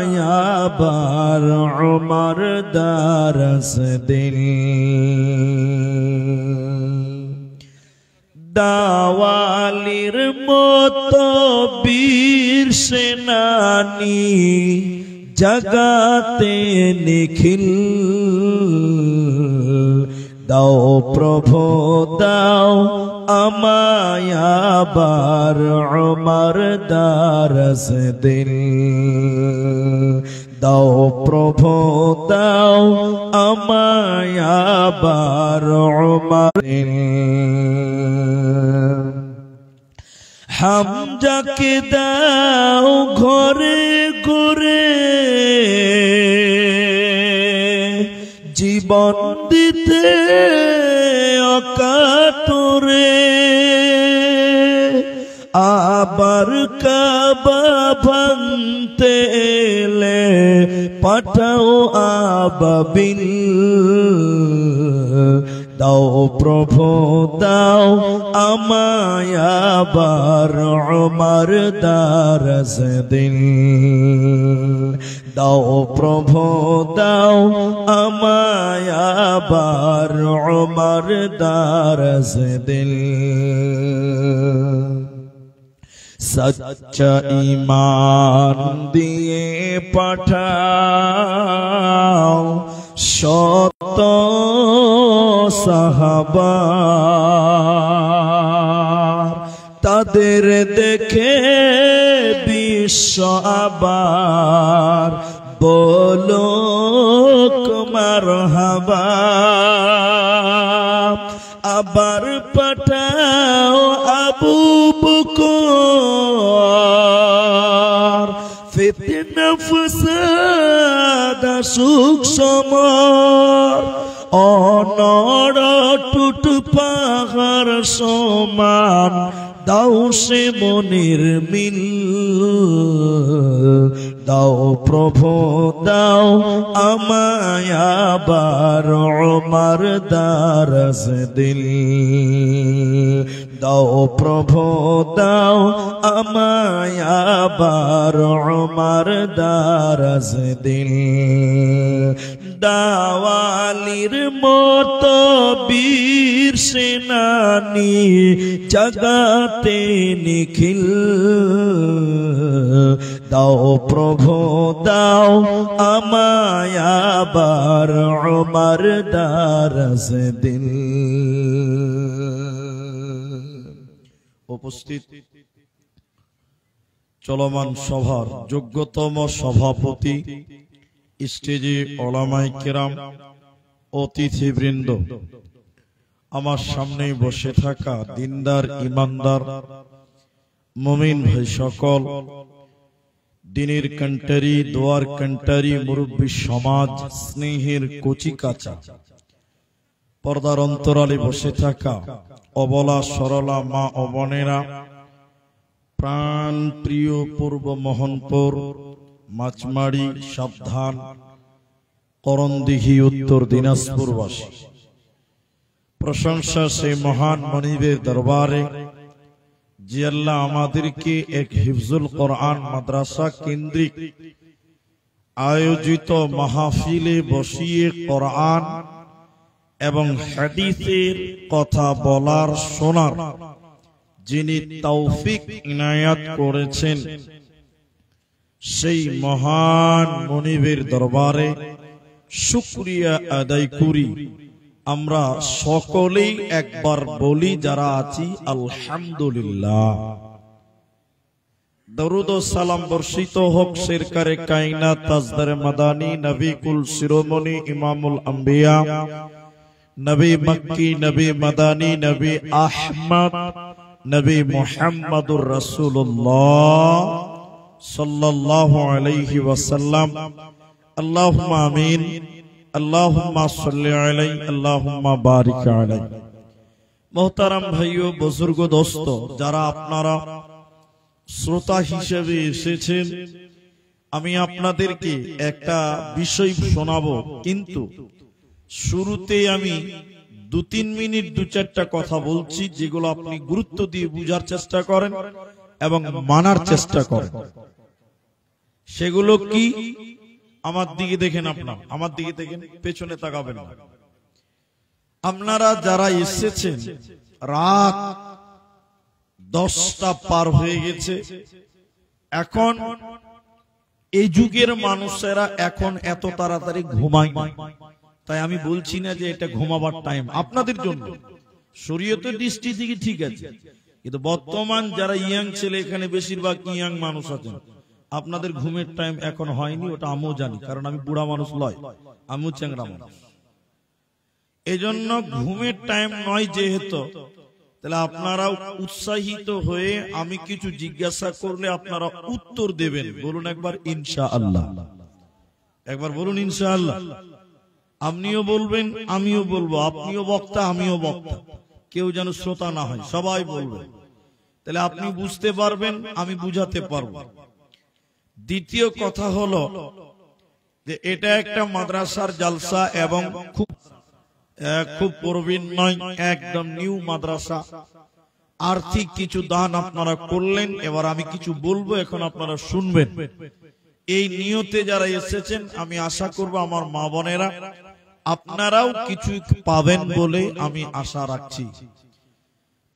আমায়াবার উমর দারস দিল দাওয়ালির মতো বীর সেনানী জগাতে নিখিল দাও প্রভু দাও আমায়াবার উমর দারস দিল দাও প্রভু দাও আমায়াবার উমর হামজাকে দাও ঘরে ঘরে জীবন দিতে অকাতরে আবার কাবা ভাঙতে এলে পাঠাও আবাবিল দাও প্রভু দাও আমায়াবার উমর দারস দিল দাও প্রভু দাও আমায়াবার উমর দারস দিল সচ্চা ঈমান দিয়ে পাঠাও শত সাহাবা তাদের দেখে বিশ্ব আবার বলুক মারহাবা আবার পাঠাও আবু বকর ফিতনা ফাসাদ সুখ সমর অনড় টুট পাহাড় সমান দাও সে মনির মিল দাও প্রভু দাও আমায়াবার উমর দারস দিল দাও প্রভু দাও আমায়াবার উমর দারস দিল দাওয়ালির মতো বীর সেনানী জগাতে নিখিল দাও প্রভু দাও আমায়াবার উমর দারস দিল উপস্থিত চলমান সভার যোগ্যতম সভাপতি স্টেজে উলামায়ে কেরাম অতিথিবৃন্দ আমার সামনে বসে থাকা দিনদার ইমানদার মুমিন ভাই সকল দিনের কণ্ঠারি দোয়ার কণ্ঠারি মুরব্বী সমাজ স্নেহের কচি কাঁচা পর্দার অন্তরালে বসে থাকা অবলা সরলা মা ও বোনেরা প্রাণ প্রিয় পূর্ব মোহনপুর মাছমারি সাবধান করণদিঘি উত্তর দিনাজপুরবাসী প্রশংসা সেই মহান মনিবের দরবারে যে আল্লাহ আমাদেরকে এক হিফজুল কোরআন মাদ্রাসা কেন্দ্রিক আয়োজিত মাহফিলে বসিয়ে কোরআন এবং হাদিসের কথা বলার শোনার যিনি তৌফিক ইনায়াত করেছেন সেই মহান মনিবের দরবারে শুকরিয়া আদায় করি। আমরা সকলেই একবার বলি যারা আছি আলহামদুলিল্লাহ। দরুদ ও সালাম বর্ষিত হোক সরকারে কায়নাত তাজদারে মাদানী নবী কুল শিরোমণি ইমামুল আম্বিয়া নবী মক্কি নবী মাদানী নবী আহমদ নবী মুহাম্মদুর রাসূলুল্লাহ সাল্লাল্লাহু আলাইহি ওয়াসাল্লাম। আল্লাহুম্মা আমিন। আল্লাহুম্মা সাল্লি আলাইহি আল্লাহুম্মা বারিক আলাইহি। মুহতারাম ভাইও বুজুর্গ দোস্ত, যারা আপনারা শ্রোতা হিসেবে এসেছেন, আমি আপনাদেরকে একটা বিষয় শোনাবো, কিন্তু শুরুতে আমি 2-3 মিনিট 2-4টা কথা বলছি যেগুলো আপনি গুরুত্ব দিয়ে বুঝার চেষ্টা করেন এবং মানার চেষ্টা করেন। সেগুলো কি? আমার দিকে দেখেন, আমার দিকে দেখেন, পেছনে তাকাবেন না। আপনারা যারা এসেছেন, রাত 10টা পার হয়ে গেছে। এখন এই যুগের মানুষেরা এখন এত তাড়াতাড়ি ঘুমায় না। তাই আমি বলছি না যে এটা ঘুমাবার টাইম আপনাদের জন্য, শরীয়তের দৃষ্টি থেকে ঠিক আছে, কিন্তু বর্তমান যারা ইয়াং ছেলে, এখানে বেশিরভাগ ইয়াং মানুষ আছেন, আপনাদের ঘুমের টাইম এখন হয়নি। ওটা আমিও জানি, কারণ আমি বুড়া মানুষ নয়, আমিও চ্যাংড়া মানুষ। এজন্য ঘুমের টাইম নয় যেহেতু, তাহলে আপনারাও উৎসাহিত হয়ে আমি কিছু জিজ্ঞাসা করলে আপনারা উত্তর দেবেন। বলুন একবার ইনশাআল্লাহ, একবার বলুন ইনশাআল্লাহ। আপনিও বলবেন, আমিও বলবো, আপনিও বক্তা, আমিও বক্তা, কেউ যেন শ্রোতা না হয়, সবাই বলবেন। তাহলে আপনি বুঝতে পারবেন, আমি বুঝাতে পারবো। দ্বিতীয় কথা হলো যে এটা একটা মাদ্রাসার জালসা এবং খুব প্রবীণ নয়, একদম নিউ মাদ্রাসা। আর্থিক কিছু দান আপনারা করলেন, এবার আমি কিছু বলবো, এখন আপনারা শুনবেন। এই নিয়তে যারা এসেছেন, আমি আশা করব আমার মা বোনেরা আপনারাও কিছু পাবেন বলে আমি আশা রাখছি।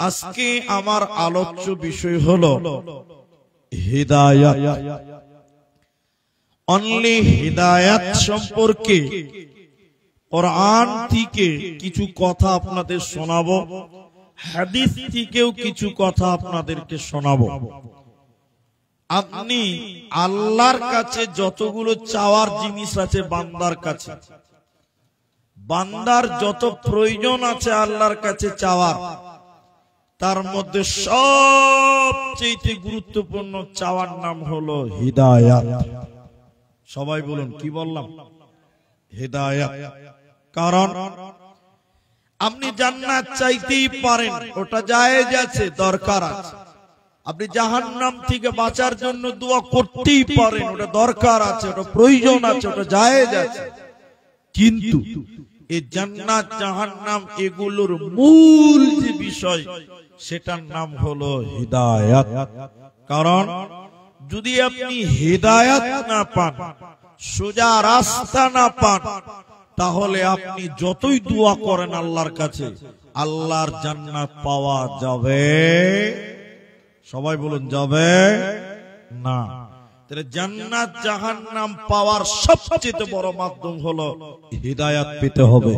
আজকে আমার আলোচ্য বিষয় হলো হিদায়াত। অনলি হিদায়াত সম্পর্কে কোরআন থেকে কিছু কথা আপনাদের শোনাবো, হাদিস থেকেও কিছু কথা আপনাদেরকে শোনাবো। আপনি আল্লাহর কাছে যতগুলো চাওয়ার জিনিস আছে বান্দার কাছে, বান্দার যত প্রয়োজন আছে আল্লাহর কাছে চাওয়ার, তার মধ্যে সবচেয়ে গুরুত্বপূর্ণ চাওয়ার নাম হলো হিদায়াত। সবাই বলুন, কি বললাম? হিদায়াত। কারণ আপনি জান্নাত চাইতেই পারেন, ওটা জায়েজ আছে, দরকার আছে। আপনি জাহান্নাম থেকে বাঁচার জন্য দোয়া করতেই পারেন, ওটা দরকার আছে, ওটা প্রয়োজন আছে, ওটা জায়েজ আছে। কিন্তু এই জান্নাত জাহান্নাম এগুলোর মূল যে বিষয়, সেটার নাম হলো হিদায়াত। কারণ যদি আপনি হিদায়াত না পান, সোজা রাস্তা না পান, তাহলে আপনি যতই দোয়া করেন আল্লাহর কাছে, আল্লাহর জান্নাত পাওয়া যাবে? সবাই বলুন, যাবে না। তাহলে জান্নাত জাহান্নাম পাওয়ার সবচেয়ে বড় মাধ্যম হলো হিদায়াত পেতে হবে।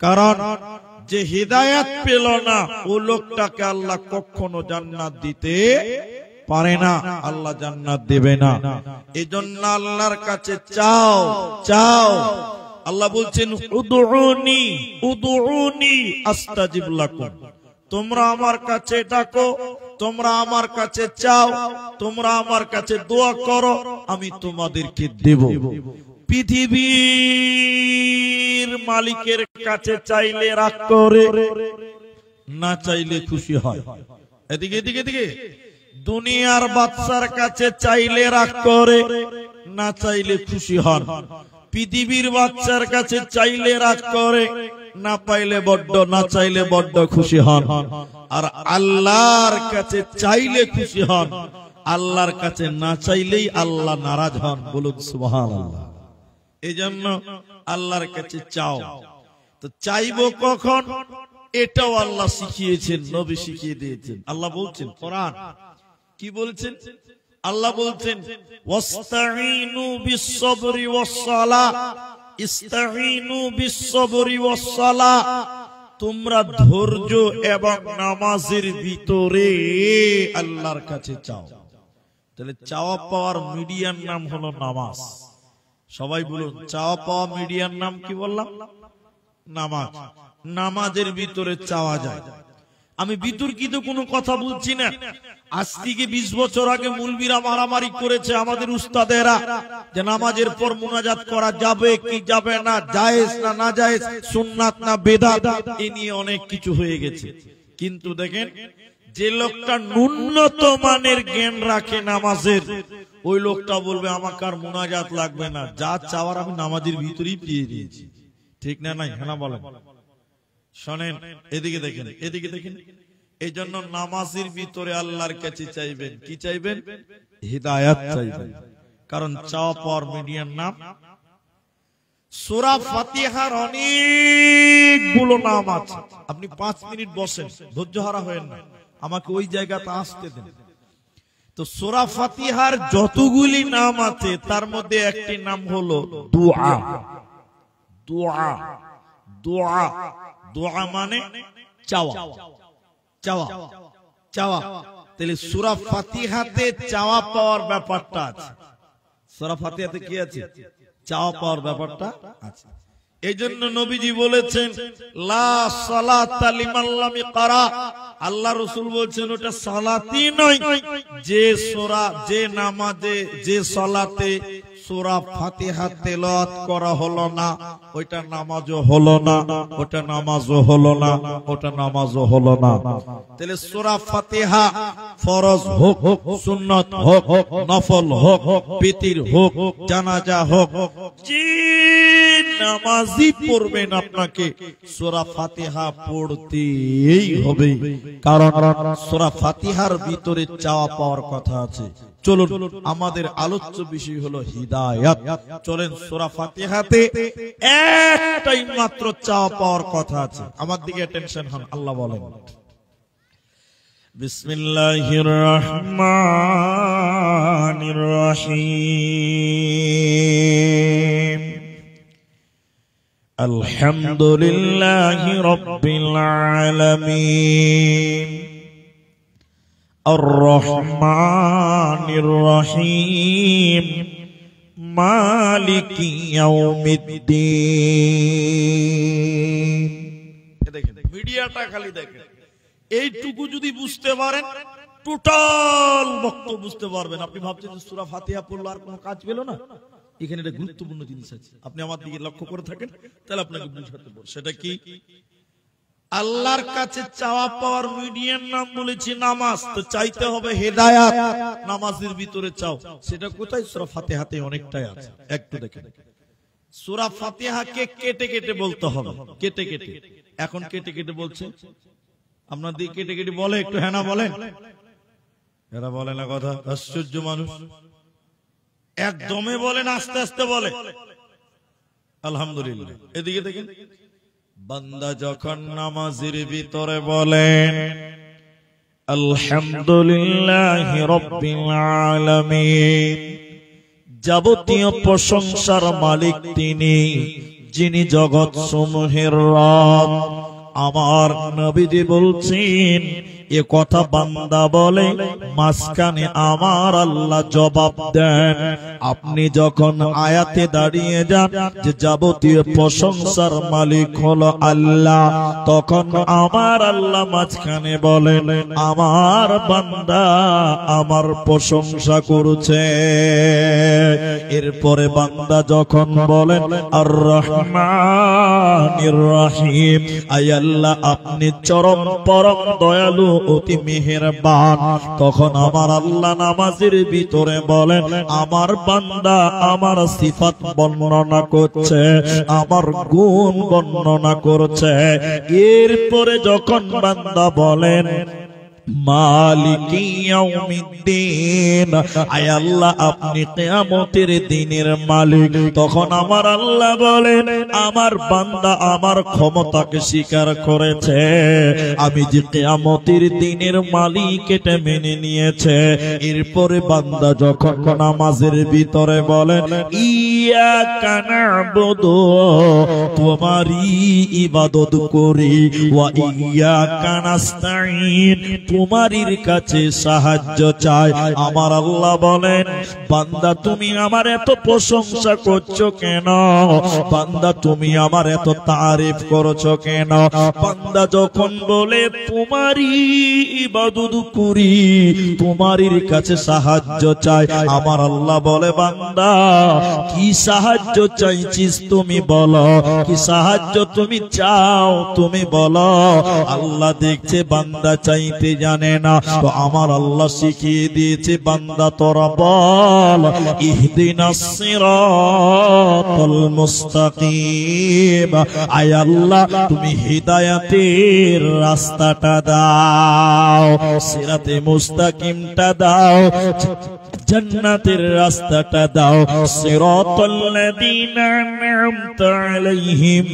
কারণ যে হিদায়াত পেল না, ও লোকটাকে আল্লাহ কখনো জান্নাত দিতে পারে না, আল্লাহ জান্নাত দেবে না। এজন্য আল্লাহর কাছে চাও, চাও। আল্লাহ বলছেন উদউনি উদউনি আস্তাজিব লাকুম, তোমরা আমার কাছে ডাকো, তোমরা আমার কাছে চাও, তোমরা আমার কাছে দোয়া করো, আমি তোমাদেরকে দেব। পৃথিবীর মালিকের কাছে চাইলে রাগ করে, না চাইলে খুশি হয়। এদিকে এদিকে এদিকে দুনিয়ার বাদশার কাছে চাইলে রাগ করে, না চাইলে খুশি হন। পৃথিবীর বাচ্চার কাছে চাইলে রাগ করে, না পাইলে বড্ড, না চাইলে বড্ড খুশি হন। আর আল্লাহর কাছে চাইলে খুশি হন, আল্লাহর কাছে না চাইলেই আল্লাহ নারাজ হন। বলুন সুবহানাল্লাহ। এই জন্য আল্লাহর কাছে চাও। তো চাইবো কখন, এটাও আল্লাহ শিখিয়েছেন, নবী শিখিয়ে দিয়েছেন। আল্লাহ বলছেন, কোরআন কি বলছেন? আল্লাহ বলছেন ওয়াস্তাঈনু বিস-সাবরি ওয়াস-সালাহ, ইস্তাঈনু বিস-সাবরি ওয়াস-সালাহ, তোমরা ধৈর্য এবং নামাজের ভিতরে আল্লাহর কাছে চাও। তাহলে চাওয়া পাওয়ার মিডিয়ার নাম হলো নামাজ। সবাই বলুন, চাওয়া পাওয়া মিডিয়ার নাম কি বললাম? নামাজ। নামাজের ভিতরে চাওয়া যায়। আমি বিতর্কিত কোনো কথা বলছি না। আজ থেকে 20 বছর আগে মুলবিরা মারামারি করেছে আমাদের উস্তাদেরা, যে নামাজের পর মুনাজাত করা যাবে কি যাবে না, জায়েজ না না জায়েজ, সুন্নাত না বেদাত, এ নিয়ে অনেক কিছু হয়ে গেছে। কিন্তু দেখেন, যে লোকটা ন্যূনতম মানের জ্ঞান রাখে নামাজের, ওই লোকটা বলবে আমাকে আর মুনাজাত লাগবে না, যা চাওয়ার আমি নামাজের ভিতরেই পেয়ে দিয়েছি। ঠিক না? নাই? হ্যাঁ বলেন। শোনেন, এদিকে দেখেন, এদিকে দেখেন। এই জন্য নামাজের ভিতরে আল্লাহর কাছে চাইবেন, কি চাইবেন? হিদায়াত চাইবেন। কারণ চাওয়া পাওয়ার মিডিয়ার নাম। সূরা ফাতিহার অনেকগুলো নাম আছে। আপনি 5 মিনিট বসেন, ধৈর্য হারা হয়েন না, আমাকে ওই জায়গাতে আসতে দেন। তো সূরা ফাতিহার যতগুলি নাম আছে তার মধ্যে একটি নাম হলো দুআ। দুআ, দুআ, দুআ মানে চাওয়া, চাওয়া, চাওয়া। তাহলে সূরা ফাতিহাতে চাওয়া পাওয়ার ব্যাপারটা আছে। সূরা ফাতিহাতে কি আছে? চাওয়া পাওয়ার ব্যাপারটা আছে। এই জন্য নবীজি বলেছেন লা সালাতা লিমান লাম ইয়াকরা। আল্লাহ রাসূল বলছেন ওটা সালাতই নয় যে সূরা, যে নামাজে, যে সালাতে সূরা ফাতিহা তেলাওয়াত করা হলো না, ওইটা নামাজও হলো না, ওটা নামাজও হলো না, ওটা নামাজও হলো না। তাহলে সূরা ফাতিহা ফরজ হোক, সুন্নাত হোক, নফল হোক, বিতির হোক, জানাজা হোক, যে নামাজি পড়বেন আপনাকে সূরা ফাতিহা পড়তেই হবে, কারণ সূরা ফাতিহার ভিতরে চাওয়া পাওয়ার কথা আছে। চলুন, আমাদের আলোচ্য বিষয় হলো হিদায়াত। চলেন, সূরা ফাতিহাতে একটাই মাত্র চাওয়া পাওয়ার কথা আছে। আমার দিকে টেনশন হন। আল্লাহ বলেন বিসমিল্লাহির রহমানির রহিম আলহামদুলিল্লাহি রাব্বিল আলামিন আর-রহমানির রহিম মালিকি ইয়াউমিদ্দিন। দেখেন মিডিয়াটা খালি দেখেন, এইটুকু যদি বুঝতে পারেন টোটাল বক্তব্য বুঝতে পারবেন। আপনি ভাবছেন যে সূরা ফাতিহা পড়লে আর কোনো কাজ পেল না, এখানে একটা গুরুত্বপূর্ণ জিনিস আছে। আপনি আমার দিকে লক্ষ্য করে থাকেন, তাহলে আপনাকে বুঝাতে পারবো। সেটা কি? আল্লাহর কাছে চাওয়া পাওয়ার মিডিয়ার নাম বলেছি নামাজ। তো চাইতে হবে হেদায়াত, নামাজের ভিতরে চাও। সেটা কোথায়? সূরা ফাতিহাতে অনেকটাই আছে। একটু দেখেন, সূরা ফাতিহাকে কেটে কেটে বলতে হবে, কেটে কেটে। এখন কেটে কেটে বলছে, আপনার দিকে কেটে কেটে বলে, একটু হ্যাঁ না বলেন। এরা বলে না কথা, আশ্চর্য মানুষ। একদমে বলেন, আস্তে আস্তে বলে আলহামদুলিল্লাহ। এদিকে দেখেন, বান্দা যখন নামাজের ভিতরে বলেন আলহামদুলিল্লাহি রাব্বিল আলামিন, যাবতীয় প্রশংসার মালিক তিনি, যিনি জগৎ সমূহের রব। আমার নবীজি বলছেন এ কথা বান্দা বলে, মাঝখানে আমার আল্লাহ জবাব দেন। আপনি যখন আয়াতে দাঁড়িয়ে যান যে যাবতীয় প্রশংসার মালিক হলো আল্লাহ, তখন আমার আল্লাহ মাঝখানে বলেন আমার বান্দা আমার প্রশংসা করছে। এরপরে বান্দা যখন বলেন আর রহমানির রহিম, আয় আল্লাহ আপনি চরম পরম দয়ালু, অতি মেহেরবান, তখন আমার আল্লাহ নামাজের ভিতরে বলেন আমার বান্দা আমার সিফাত বর্ণনা করছে, আমার গুণ বর্ণনা করছে। এরপরে যখন বান্দা বলেন মালিকি ইয়াউমিদ্দিন, আয় আল্লাহ আপনি কিয়ামতের দিনের মালিক, তখন আমার আল্লাহ বলেন আমার বান্দা আমার ক্ষমতাকে স্বীকার করেছে। আমি যে কিয়ামতের দিনের মালিক এটা মেনে নিয়েছে। এরপরে বান্দা যখন নামাজের ভিতরে বলেন ইয়াকা না'বুদু, তোমারই ইবাদত করি, ওয়া ইয়াকা নাস্তাঈন, তোমারির কাছে সাহায্য চাই। আমার আল্লাহ বলেন বান্দা তুমি আমার এত প্রশংসা করছো কেন? বান্দা তুমি আমার এত তারিফ করছো কেন? বান্দা যখন বলে তোমারই ইবাদত করি, তোমারির কাছে সাহায্য চাই, আমার আল্লাহ বলে বান্দা কি সাহায্য চাইছিস তুমি বলো, কি সাহায্য তুমি চাও তুমি বলো। আল্লাহ দেখছে বান্দা চাইতে জানে না, তো আমার আল্লাহ শিখিয়ে দিয়েছে বান্দা তোরা বল ইহদিনাস সিরাতাল মুস্তাকিম, আয় আল্লাহ তুমি হিদায়াতের রাস্তাটা দাও, সিরাতে মুস্তাকিমটা দাও, জান্নাতের রাস্তাটা দাও। সিরাতাল্লাযীনা আন'আমতা আলাইহিম,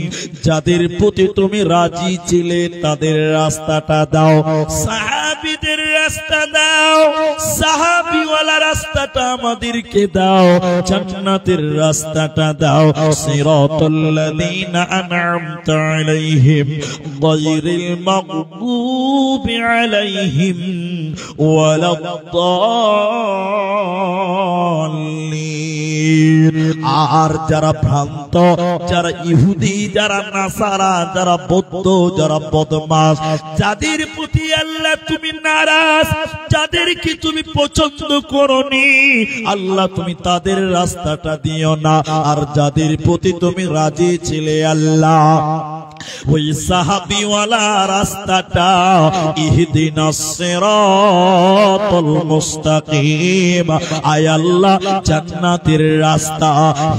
যাদের প্রতি তুমি রাজি ছিলে তাদের রাস্তাটা দাও। সাহাবীদের রাস্তা দাও, সাহাবীওয়ালা রাস্তাটা আমাদেরকে দাও। জান্নাতের রাস্তাটা দাও। সিরাতাল্লাযীনা আন'আমতা আলাইহিম গায়রিল মাগদুবি আলাইহিম ওয়ালাদ-দাল্লিন। আর যারা ভ্রান্ত, যারা ইহুদি, যারা নাসারা, যারা বৌদ্ধ, যারা বদমাশ, যাদের প্রতি আল্লাহ তুমি নারাজ, যাদেরকে তুমি পছন্দ করনি, আল্লাহ তুমি তাদের রাস্তাটা দিও না। আর যাদের প্রতি তুমি রাজি ছিলে আল্লাহ, ওই সাহাবীওয়ালা রাস্তাটা, ইহদিনাস সিরাতাল মুস্তাকিম, আয় আল্লাহ জান্নাতের রাস্তা,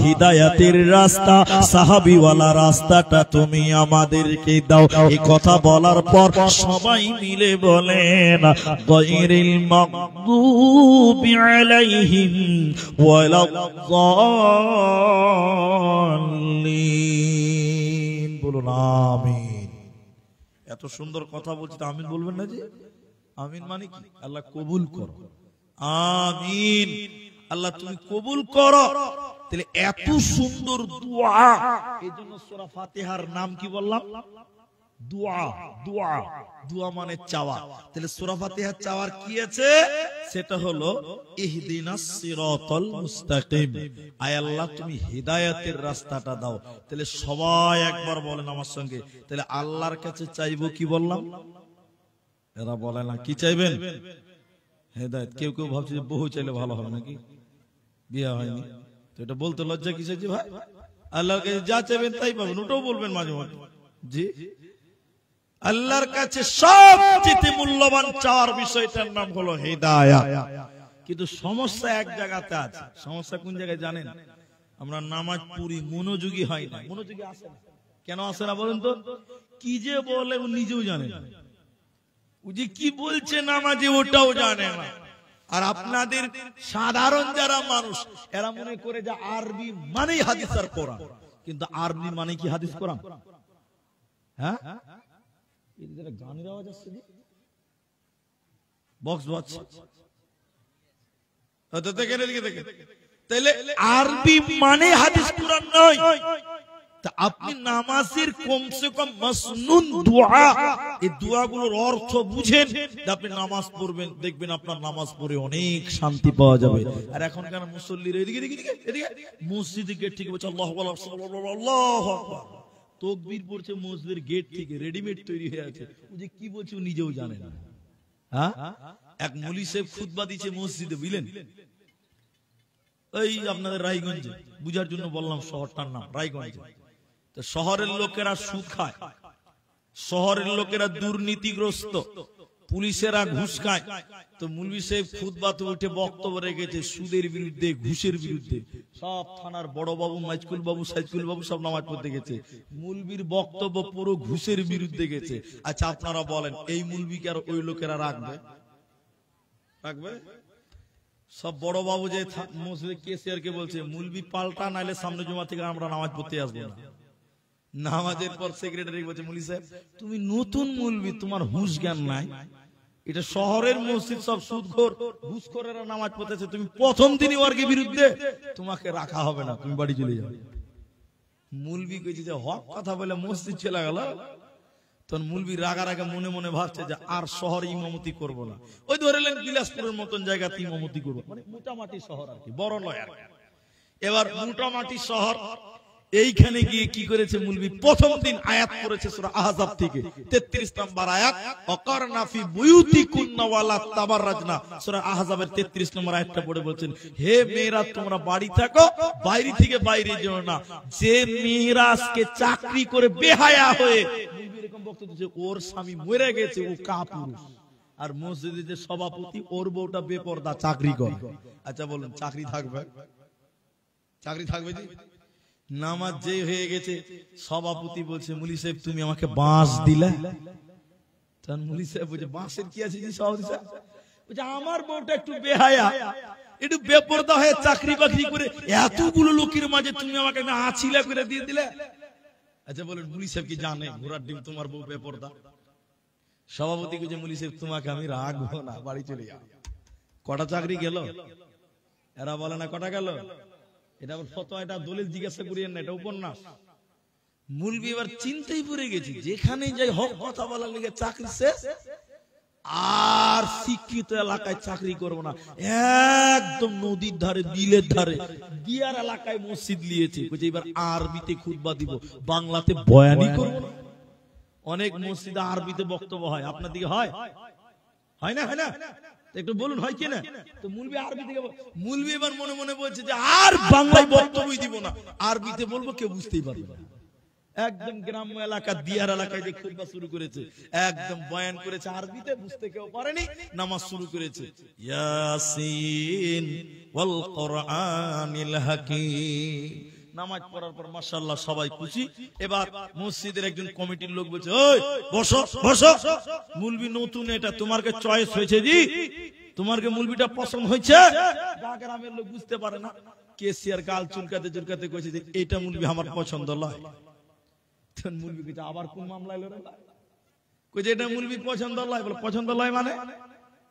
হিদায়াতের রাস্তা, সাহাবীওয়ালা রাস্তাটা তুমি আমাদেরকে দাও। এই কথা বলার পর সবাই মিলে বলেন গায়রিল মাগদুবি আলাইহিম ওয়ালাদ-দাল্লিন। বলুন আমিন। এত সুন্দর কথা বলছি তো আমিন বলবেন না? যে আমিন মানে কি? আল্লাহ কবুল করো। আমিন, আল্লাহ তুমি কবুল করো। তাহলে এত সুন্দর দোয়া, এজন্য সূরা ফাতিহার নাম কি বললাম? দোয়া। দোয়া, দোয়া মানে চাওয়া। তাহলে সূরা ফাতিহার চাওয়ার কি আছে? সেটা হলো ইহদিনাস সিরাতাল মুস্তাকিম, আয় আল্লাহ তুমি হিদায়াতের রাস্তাটা দাও। তাহলে সবাই একবার বলেন আমার সঙ্গে, তাহলে আল্লাহর কাছে চাইবো কি বললাম? এরা বলে না কি চাইবেন? হেদায়েত। কেউ কেউ ভাবছে যে বহু চাইলে ভালো হবে নাকি, বিয়ে হয়নি তো এটা বলতে লজ্জা কিসের? যে ভাই আল্লাহর কাছে যা চাইবেন তাই পাবেন, ওটাও বলবেন মাঝে মাঝে। জি, আল্লাহর কাছে সবচেয়ে মূল্যবান চাওয়ার বিষয়টার নাম হলো হিদায়াত। কিন্তু সমস্যা এক জায়গাতে আছে। সমস্যা কোন জায়গায় জানেন? আমরা নামাজ পড়ি, মনোযোগী হয় না। মনোযোগী আসে না। কেন আসে না বলেন তো? কি যে বলে ও নিজেও জানে না, ও যে কি বলছে নামাজে ওটাও জানে না। আর আপনাদের সাধারণ যারা মানুষ, এরা মনে করে যে আরবি মানেই হাদিস আর কোরআন, কিন্তু আরবি মানে কি হাদিস কোরআন? হ্যাঁ, গানের আওয়াজ আসছে, বক্স বাজছে। তাহলে আরবি মানে হাদিস কোরআন নয়। তা আপনি নামাজের কমসে কম মাসনুন দোয়া, এই দোয়াগুলোর অর্থ বুঝেন, আপনি নামাজ পড়বেন, দেখবেন আপনার নামাজ পড়ে অনেক শান্তি পাওয়া যাবে। আর এখনকার মুসল্লিরা এদিকে এদিকে মসজিদে গেট থেকে বলছে আল্লাহু আকবার, আল্লাহু আকবার, তাকবীর পড়ছে মসজিদের গেট থেকে, রেডিমেড তৈরি হয়ে আছে। ও যে কি বলছে ও নিজেও জানে না। হ্যাঁ, এক মৌলভী সাহেব খুতবা দিচ্ছে মসজিদে, বুঝলেন? এই আপনাদের রায়গঞ্জে, বুঝার জন্য বললাম শহরটার নাম রায়গঞ্জ। তো শহরের লোকেরা সুদ খায়, শহরের লোকেরা দুর্নীতিগ্রস্ত, পুলিশেরা ঘুষ খায়। তো মৌলভী সাহেব খুতবাতে উঠে বক্তব্য রেখেছে সুদের বিরুদ্ধে, ঘুষের বিরুদ্ধে। সব থানার বড় বাবু, মাইজকুল বাবু, সাইজকুল বাবু সব নামাজ পড়তে গেছে। মৌলভীর বক্তব্য পুরো ঘুষের বিরুদ্ধে গেছে। আচ্ছা আপনারা বলেন, এই মৌলভীকে আর ওই লোকেরা রাখবে? রাখবে? সব বড় বাবু যে মসজিদে কেসিআর কে বলছে মৌলভী পাল্টা, নাইলে সামনে জমা থেকে আমরা নামাজ পড়তে আসবো না। নামাজের পর সেক্রেটারি বলছে মৌলভী সাহেব তুমি নতুন মৌলভী, তোমার হুঁশ জ্ঞান নাই। এটা শহরের মসজিদ, সব সুদখোর ঘুষখোরেরা নামাজ পড়তেছে, তুমি প্রথম দিনই ওয়ার্গের বিরুদ্ধে, তোমাকে রাখা হবে না, তুমি বাড়ি চলে যাবে। মৌলভী কইছে যে হক কথা বলে মসজিদ চলে গেল। তখন মৌলভী রাগারাগে মনে মনে ভাবছে যে আর শহরে ইমামতি করব না। ওই ধরেলেন বিলাসপুরের মতন জায়গাতে ইমামতি করবো, মানে মোটামুটি শহর আর কি, বড় নয় আর। এবার মোটামুটি শহর, এইখানে গিয়ে কি করেছে মৌলভী? প্রথম দিন আয়াত করেছে সূরা আহজাব থেকে 33 নম্বর আয়াত, ওয়াকারনা ফি বুয়ুতিকুন্না ওয়ালা তাবাররাজনা। সূরা আহজাবের 33 নম্বর আয়াতটা পড়ে বলছেন, হে মেয়েরা তোমরা বাড়ি থাকো, বাইরে থেকে বাইরে যেও না। যে মেয়েরা আজকে চাকরি করে বেহায়া হয়ে, মৌলভী এরকম বক্তব্য দিচ্ছে, ওর স্বামী মরে গেছে, ও কাপুরুষ, আর মসজিদে যে সভাপতি ওর বউটা বেপরদা চাকরি করে। আচ্ছা বলুন চাকরি থাকবে? চাকরি থাকবে জি? নামাজ যে হয়ে গেছে, সভাপতি বলছে মৌলভী সাহেব তুমি আমাকে বাঁশ দিলে। তখন মৌলভী সাহেব বলছে বাঁশের কি আছে জি সভাপতি সাহেব? বলছে আমার বউটা একটু বেহায়া, একটু বেপরদা হয়ে চাকরি বাকরি করে এতগুলো লোকের মাঝে তুমি আমাকে আছিলা করে দিয়ে দিলে। আচ্ছা বলেন মুলি সাহেব কি জানে ঘোড়ার ডিম তোমার বউ বেপরদা? সভাপতি কে যে মুলি সাহেব তোমাকে আমি রাখবো না, বাড়ি চলে যাও। কটা চাকরি গেল? এরা বলে না কটা গেল? এটা আবার ফতোয়া, এটা দলিল জিজ্ঞাসা করিয়েন না, এটা উপন্যাস। মুলবি এবার চিন্তাই পড়ে গেছি, যেখানে যাই হক কথা বলার লেগে চাকরি শেষ, আর শিক্ষিত এলাকায় চাকরি করবো না। একদম নদীর ধারে, বিলের ধারে, দিয়ার এলাকায় মসজিদ নিয়েছে। এবার আরবিতে খুতবা দিব, বাংলাতে বয়ানই করবো না। অনেক মসজিদে আরবিতে বক্তব্য হয়, আপনার দিকে হয়? হয় না? হয় না? একটু বলুন হয় কিনা? তো মুলবি আরবি থেকে, মুলবি এবার মনে মনে বলছে যে আর বাংলায় বক্তব্যই দিব না, আরবিতে বলবো, কেউ বুঝতেই পারবে না। একদম গ্রাম্য এলাকা, দিয়ার এলাকায় যে খুতবা শুরু করেছে, একদম বয়ান করেছে আরবিতে, বুঝতে কেউ পারেনি, নামাজ শুরু করেছে, ইয়াসিন ওয়াল কুরআনিল হাকীম। নামাজ পড়ার পর মাশাআল্লাহ সবাই খুশি। এবার মসজিদের একজন কমিটির লোক বলছে, ওই বসো বসো, মুলবি নতুন, এটা তোমারকে চয়েস হয়েছে জি, তোমারকে মুলবিটা পছন্দ হয়েছে? গ্রামের লোক বুঝতে পারে না, কেসিয়ার গাল চুলকাতে চুলকাতে কইছে যে এটা মুলবি আমার পছন্দ নয়। মুলবি কইছে আবার কোন মামলায় লড়ে? কইছে এটা মুলবি পছন্দ নয়। বলে পছন্দ নয় মানে?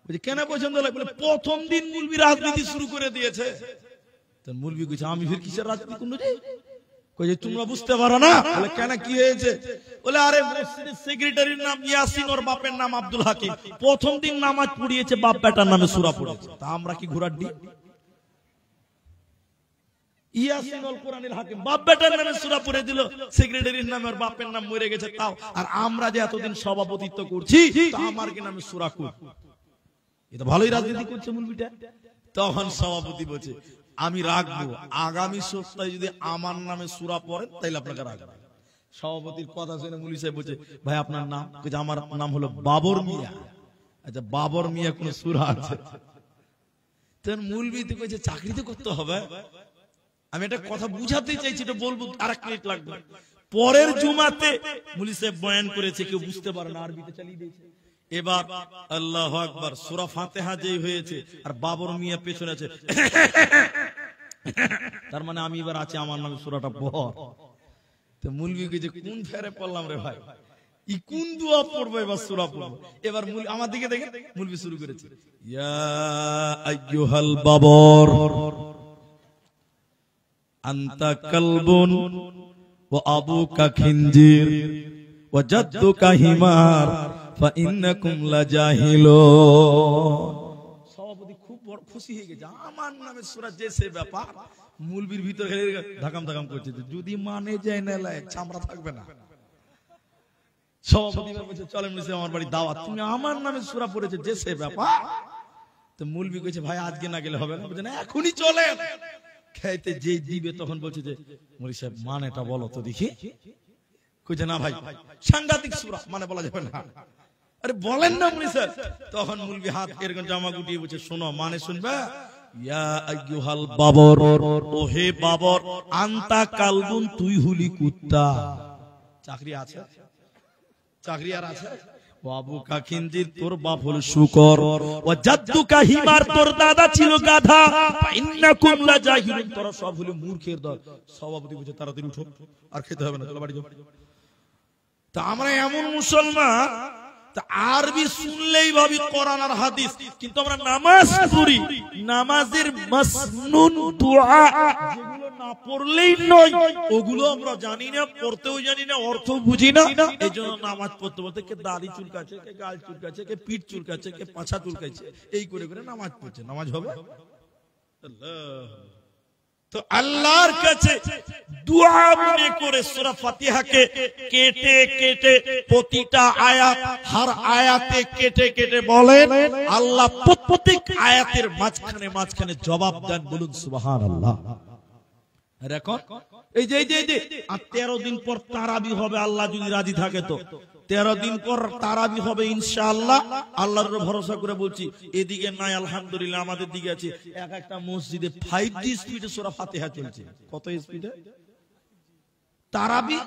কইছে কেন পছন্দ নয়? বলে প্রথম দিন মুলবি রাজনীতি শুরু করে দিয়েছে। তখন মুলবি কইছে আমি ফির কিসের রাজনীতি করব রে? কইছে তোমরা বুঝতে পারো না? বলে কেন, কি হয়েছে? বলে আরে মসজিদের সেক্রেটারির নাম ইয়াসিন, ওর বাপের নাম আব্দুল হাকিম, প্রথম দিন নামাজ পড়িয়েছে বাপ বেটার নামে সূরা পড়েছে, তা আমরা কি ঘোড়ার ডিম? ইয়াসিন ওয়াল কুরআনিল হাকীম, বাপ বেটার নামে সূরা পড়ে দিল, সেক্রেটারির নামে ওর বাপের নাম মরে গেছে তাও, আর আমরা যে এতদিন সভাপতিত্ব করছি তা আমার কি নামে সূরা কুর? এটা ভালোই রাজনীতি করছে মুলবিটা। তখন সভাপতি বলছে আমি রাখবো, আগামী সপ্তাহে যদি আমার নামে সূরা পড়েন তাহলে আপনাকে রাখবো। সভাপতির কথা শুনে মুলি সাহেব বলছে ভাই আপনার নাম? কইছে আমার নাম হলো বাবর মিয়া। আচ্ছা বাবর মিয়া কোন সূরা আছে? তখন মুলবি তো কইছে চাকরিতে করতে হবে। আমি একটা কথা বুঝাতে চাইছি, এটা বলবো, আর 1 মিনিট লাগবে। পরের জুমাতে মুলি সাহেব বয়ান করেছে, কেউ বুঝতে পারে না, আরবিতে চালিয়ে দিয়েছে। এবার আল্লাহু আকবার, সূরা ফাতিহা যেই হয়েছে আর বাবর মিয়া পেছনে আছে, তার মানে আমি এবার আছি, আমার নামে সূরাটা পড়। তো মুলবি কইছে কোন ফেরে পড়লাম রে ভাই, ই কোন দোয়া পড়বো, এবার সূরা পড়বো। এবার আমার দিকে দেখে মুলবি শুরু করেছে, ইয়া আইয়ুহাল বাবর আনতা কালবুন ওয়া আবুকা খিনজির ওয়া জাদ্দুকা হিমার ফা ইন্নাকুম লাজাহিলুন। সভাপতি খুব বড় খুশি হয়ে গেছে, আমার নামে সূরা যে সে ব্যাপার। মুলবির ভিতর ধাকাম ধাকাম করছে, যদি মানে যায় না লাই চামড়া থাকবে না। সভাপতি বলছে চলেন মুলবি আমার বাড়ি দাওয়াত, তুমি আমার নামে সূরা পড়েছে যে সে ব্যাপার। তো মুলবি কইছে ভাই আজকে না গেলে হবে না? বলছে না এখনই চলেন। খাইতে যে দিবে তখন বলছে যে মুলি সাহেব মানেটা বলো তো দেখি। কইছে না ভাই সাংঘাতিক সূরা, মানে বলা যাবে না। আরে বলেন না মুলি সাহেব। তখন মুলবি হাত এরকম জামা গুটিয়ে বলছে শোনো, মানে শুনবে, ইয়া আইয়ুহাল বাবর, ও হে বাবর, আনতা কালবুন, তুই হুলি কুত্তা। চাকরি আছে? চাকরি আর আছে? আবুকা খিনজির, তোর বাপ হলো শূকর, ও জাদ্দুকা হিমার, তোর দাদা ছিল গাধা, ইন্নাকুম লাজাহিলুন, তোরা সব হলো মূর্খের দল। সভাপতি বলছে তাড়াতাড়ি উঠো, আর খেতে হবে না, চলো বাড়ি যাও। তা আমরা এমন মুসলমান, তা আরবি শুনলেই ভাবি কোরআন আর হাদিস, কিন্তু আমরা নামাজ পড়ি, নামাজের মাসনুন দুআ যেগুলো না পড়লেই নয়, ওগুলো আমরা জানি না, পড়তেও জানি না, অর্থ বুঝি না। এইজন্য নামাজ পড়তে বলতে কে দাড়ি চুলকাচ্ছে, কে গাল চুলকাচ্ছে, কে পিঠ চুলকাচ্ছে, কে পাছা চুলকাচ্ছে, এই করে করে নামাজ পড়ছে। নামাজ হবে? আল্লাহ তো আল্লাহর কাছে দুআ মনে করে সূরা ফাতিহাকে কেটে কেটে প্রতিটা আয়াত, হর আয়াতে কেটে কেটে বলেন, আল্লাহ প্রত্যেক আয়াতের মাঝখানে মাঝখানে জবাব দেন। বলুন সুবহানাল্লাহ। এখন এই যে 13 দিন পর তারাবি হবে, আল্লাহ যদি রাজি থাকে তো 13 দিন পর তারাবি হবে ইনশাআল্লাহ। আল্লাহর উপর ভরসা করে বলছি, এদিকে নাই আলহামদুলিল্লাহ, আমাদের দিকে আছে। এক একটা মসজিদে 5G স্পিডে সূরা ফাতিহা চলছে। কত স্পিডে? তারাবি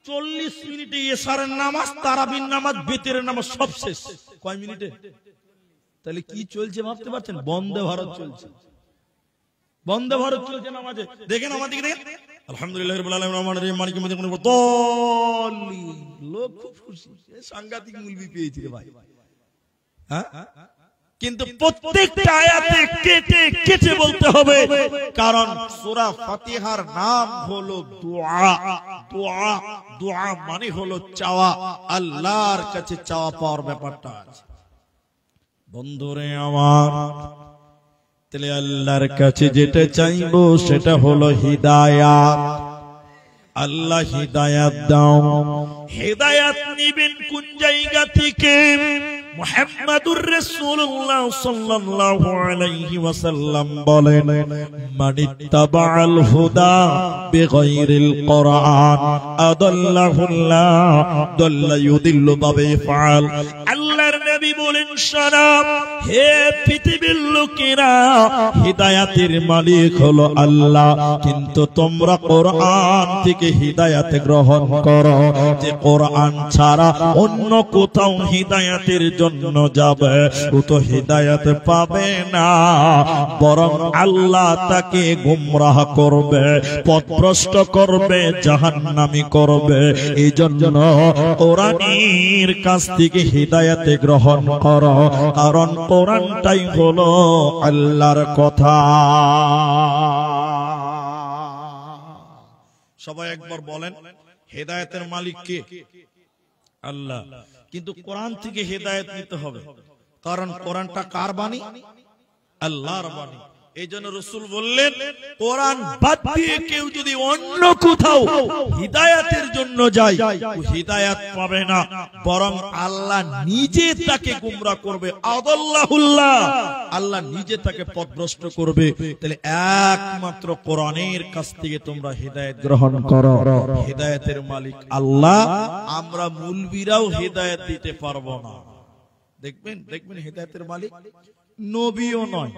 40 মিনিটে এশারের নামাজ, তারাবির নামাজ, বেতেরের নামাজ সব শেষ। কয় মিনিটে? তাহলে কি চলছে ভাবতে পারছেন? বন্দে ভারত চলছে। বন্দে ভারত চলছে নামাজে, দেখেন আমার দিকে দেখেন, আলহামদুলিল্লাহ রাব্বিল আলামিন রহমানির রহিম মালিকিল ইয়াউমিদ্দিন, লোক খুব খুশি, সাংঘাতিক মুলবি পেয়েছি রে ভাই। হ্যাঁ, কিন্তু প্রত্যেকটা আয়াতে কেটে কেটে বলতে হবে, কারণ সূরা ফাতিহার নাম হলো দোয়া। দোয়া, দোয়া মানে হলো চাওয়া, আল্লাহর কাছে চাওয়া পাওয়ার ব্যাপারটা আছে। বন্ধুরে আমার, তাহলে আল্লাহর কাছে যেটা চাইবো সেটা হলো হিদায়াত। আল্লাহ হিদায়াত দাও। হিদায়াত নিবেন কোন জায়গা থেকে? মুহাম্মাদুর রাসূলুল্লাহ সাল্লাল্লাহু আলাইহি ওয়াসাল্লাম বলেন, মানিত্তাবাআল হুদা বিগাইরিল কুরআন আদাল্লাহুল্লাহ দাল্লা ইউদিল্লু বিফআল। আল্লাহর নবী বলেন, শোনো হে পৃথিবীর লোকেরা, হিদায়াতের মালিক হলো আল্লাহ, কিন্তু তোমরা কোরআন থেকে হিদায়াত গ্রহণ করো। যে কোরআন ছাড়া অন্য কোথাও হিদায়াতের জন্য যাবে, ও তো হিদায়াত পাবে না, বরং আল্লাহ তাকে গুমরাহ করবে, পথভ্রষ্ট করবে, জাহান্নামী করবে। এই জন্য কোরআনের কাছ থেকে হিদায়াত গ্রহণ করো, কারণ কোরআনটাই হলো আল্লাহর কথা। সবাই একবার বলেন, হেদায়েতের মালিক কে? আল্লাহ। কিন্তু কোরআন থেকে হেদায়েত নিতে হবে, কারণ কোরআনটা কার বাণী? আল্লাহর বাণী। এই জন্য রাসূল বললেন, কোরআন বাদ দিয়ে কেউ যদি অন্য কোথাও হিদায়াতের জন্য যায়, ও হিদায়াত পাবে না, বরং আল্লাহ নিজে তাকে গুমরাহ করবে। আদাল্লাহুল্লাহ, আল্লাহ নিজে তাকে পথভ্রষ্ট করবে। তাহলে একমাত্র কোরআনের কাছ থেকে তোমরা হিদায়াত গ্রহণ করো। হিদায়াতের মালিক আল্লাহ, আমরা মুলবিরাও হিদায়াত দিতে পারবো না। দেখবেন দেখবেন হিদায়াতের মালিক নবীও নয়।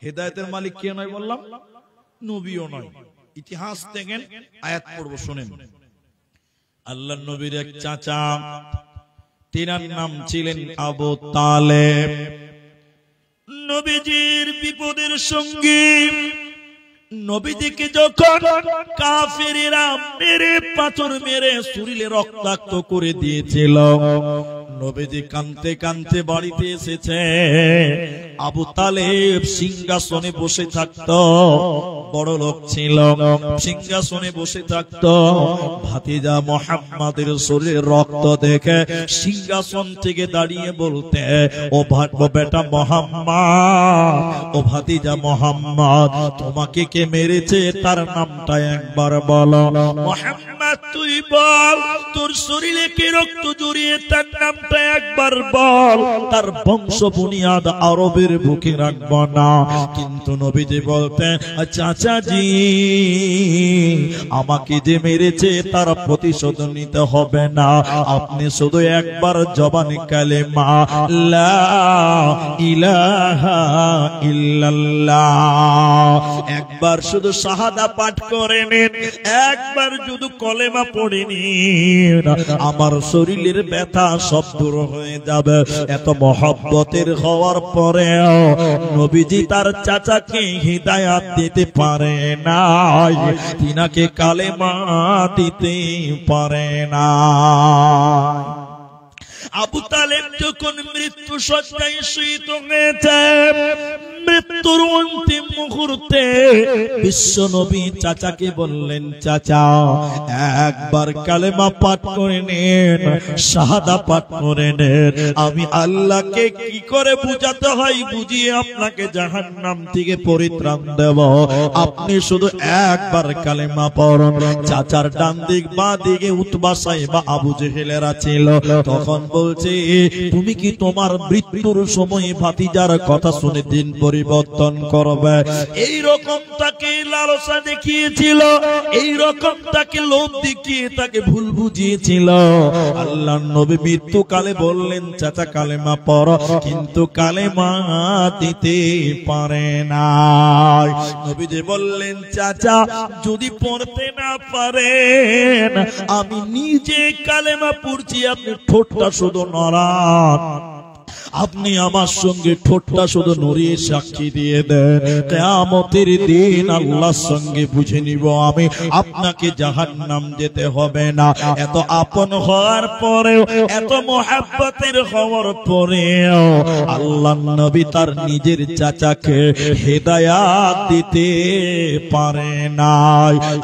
হিদায়াতের মালিক কে নয় বললাম? নবীও নয়। ইতিহাস দেখেন, আয়াত পড়বো শুনেন। আল্লাহর নবীর এক চাচা, তিনার নাম ছিলেন আবু তালেব। নবীজির বিপদের সঙ্গী। নবীজিকে যখন কাফেরেরা মেরে, পাথর মেরে শরীরে রক্তাক্ত করে দিয়েছিল, নবীজি কাঁদতে কাঁদতে বাড়িতে এসেছে। আবু তালেব সিংহাসনে বসে থাকতো, বড় লোক ছিল, সিংহাসনে বসে থাকতো। ভাতিজা মুহাম্মাদের শরীরে রক্ত দেখে সিংহাসন থেকে দাঁড়িয়ে বলতে, ও বেটা মুহাম্মদ, ও ভাতিজা মুহাম্মদ, তোমাকে কে মেরেছে তার নামটা একবার বলো। মুহাম্মদ তুই বল, তোর শরীরে কে রক্ত জড়িয়ে তার নামটা একবার বল, তার বংশ বুনিয়াদ আরবের বুকে রাখবো না। কিন্তু নবীজি বলতেন, চাচাজি আমাকে যে মেরেছে তার প্রতিশোধ নিতে হবে না, আপনি শুধু একবার জবানে কালেমা লা ইলাহা ইল্লাল্লাহ, একবার শুধু শাহাদা পাঠ করে নিন, একবার শুধু কলেমা পড়ে নিন, আমার শরীরের ব্যথা সব দূর হয়ে যাবে। এত মহব্বতের হওয়ার পরেও নবীজি তার চাচাকে হিদায়াত দিতে পারে না, তিনাকে কালেমা দিতে পারে না। আবু তালেব যখন মৃত্যু শয্যায় শয়িত হয়েছে, মৃত্যুর অন্তিম মুহূর্তে বিশ্ব নবী চাচাকে বললেন, চাচা একবার কালেমা পাঠ করে নেন, শাহাদা পাঠ করে নেন, আমি আল্লাহকে কি করে বুঝাতে হয় বুঝিয়ে আপনাকে জাহান্নাম থেকে পরিত্রাণ দেব, আপনি শুধু একবার কালেমা পড়ুন। চাচার ডান দিক বাঁ দিকে উতবা সাইবা আবু জেহেলেরা ছিল। তখন বলছে, তুমি কি তোমার মৃত্যুর সময় ভাতিজার কথা শুনে দিন পরিবর্তন করবে? এই রকম তাকে লালসা দেখিয়েছিল, এই রকম তাকে লোভ দেখিয়ে তাকে ভুল বুঝিয়েছিল। আল্লাহর নবী মৃত্যুকালে বললেন, চাচা কালেমা পড়ো, কিন্তু কালেমা দিতে পারে না। নবীজি বললেন, চাচা যদি পড়তে না পারেন, আমি নিজে কালেমা পড়ছি, আপনি ঠোঁটটা শুধু নড়ান, আপনি আমার সঙ্গে ঠোঁটটা শুধু নড়িয়ে সাক্ষী দিয়ে দেন, কিয়ামতের দিন আল্লাহর সঙ্গে বুঝে নিব আমি, আপনাকে জাহান্নাম যেতে হবে না। এত আপন হওয়ার পরেও, এত মুহাব্বতের হওয়ার পরেও আল্লাহর নবী তার নিজের চাচাকে হেদায়াত দিতে পারে না।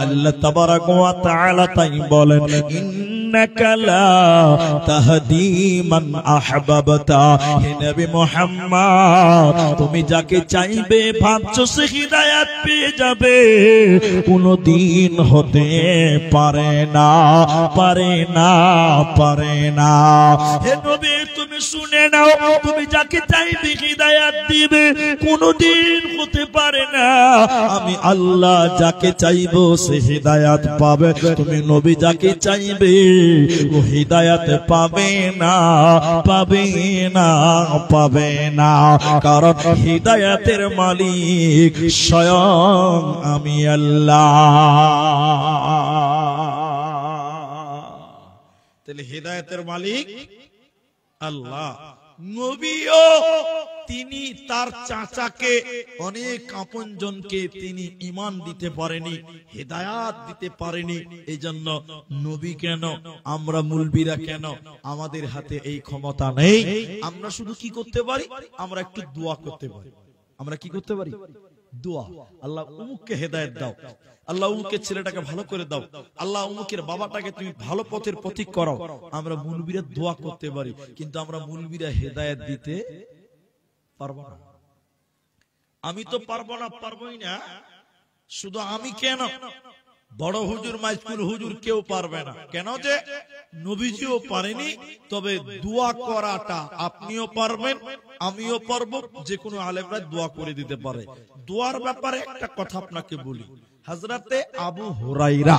আল্লাহ তাবারাক ওয়া তাআলা তাই বলেন, ইন্নাকা লা তাহদি মান আহবাবতা। হে নবী মুহাম্মদ, তুমি যাকে চাইবে ভাবছো সে হিদায়াত পেয়ে যাবে, কোনদিন হতে পারে না, পারে না, পারে না। হে নবী তুমি শুনে নাও, তুমি যাকে চাইবে হিদায়াত দিবে, কোনদিন হতে পারে না। আমি আল্লাহ যাকে চাইবো সে হিদায়াত পাবে, তুমি নবী যাকে চাইবে ও হিদায়াত পাবে না, পাবে না, পাবে না। কারণ হিদায়াতের মালিক স্বয়ং আমি আল্লাহ। তাহলে হিদায়াতের মালিক আল্লাহ। নবীও তিনি তার চাচাকে, অনেক আপনজনকে তিনি ঈমান দিতে পারেনি, হিদায়াত দিতে পারেনি। এই জন্য নবী কেন, আমরা মুলবিরা কেন, আমাদের হাতে এই ক্ষমতা নেই। আমরা শুধু কি করতে পারি, আমরা একটু দোয়া করতে পারি। আমরা কি করতে পারি? দোয়া। আল্লাহ উমুককে হেদায়েত দাও, আল্লাহ উমুকের ছেলেটাকে ভালো করে দাও, আল্লাহ উমুকের বাবাটাকে তুমি ভালো পথের পথিক করো। আমরা মুলবিরা দোয়া করতে পারি, কিন্তু আমরা মুলবিরা হেদায়েত দিতে পারবো না। আমি তো পারবো না, পারবোই না। শুধু আমি কেন, বড় হুজুর, মাইজকুল হুজুর কেউ পারবে না। কেন? যে নবীজিও পারেনি। তবে দোয়া করাটা আপনিও পারবেন, আমিও পারবো, যে কোনো আলেমরা দোয়া করে দিতে পারে। দোয়ার ব্যাপারে একটা কথা আপনাকে বলি। হযরতে আবু হুরায়রা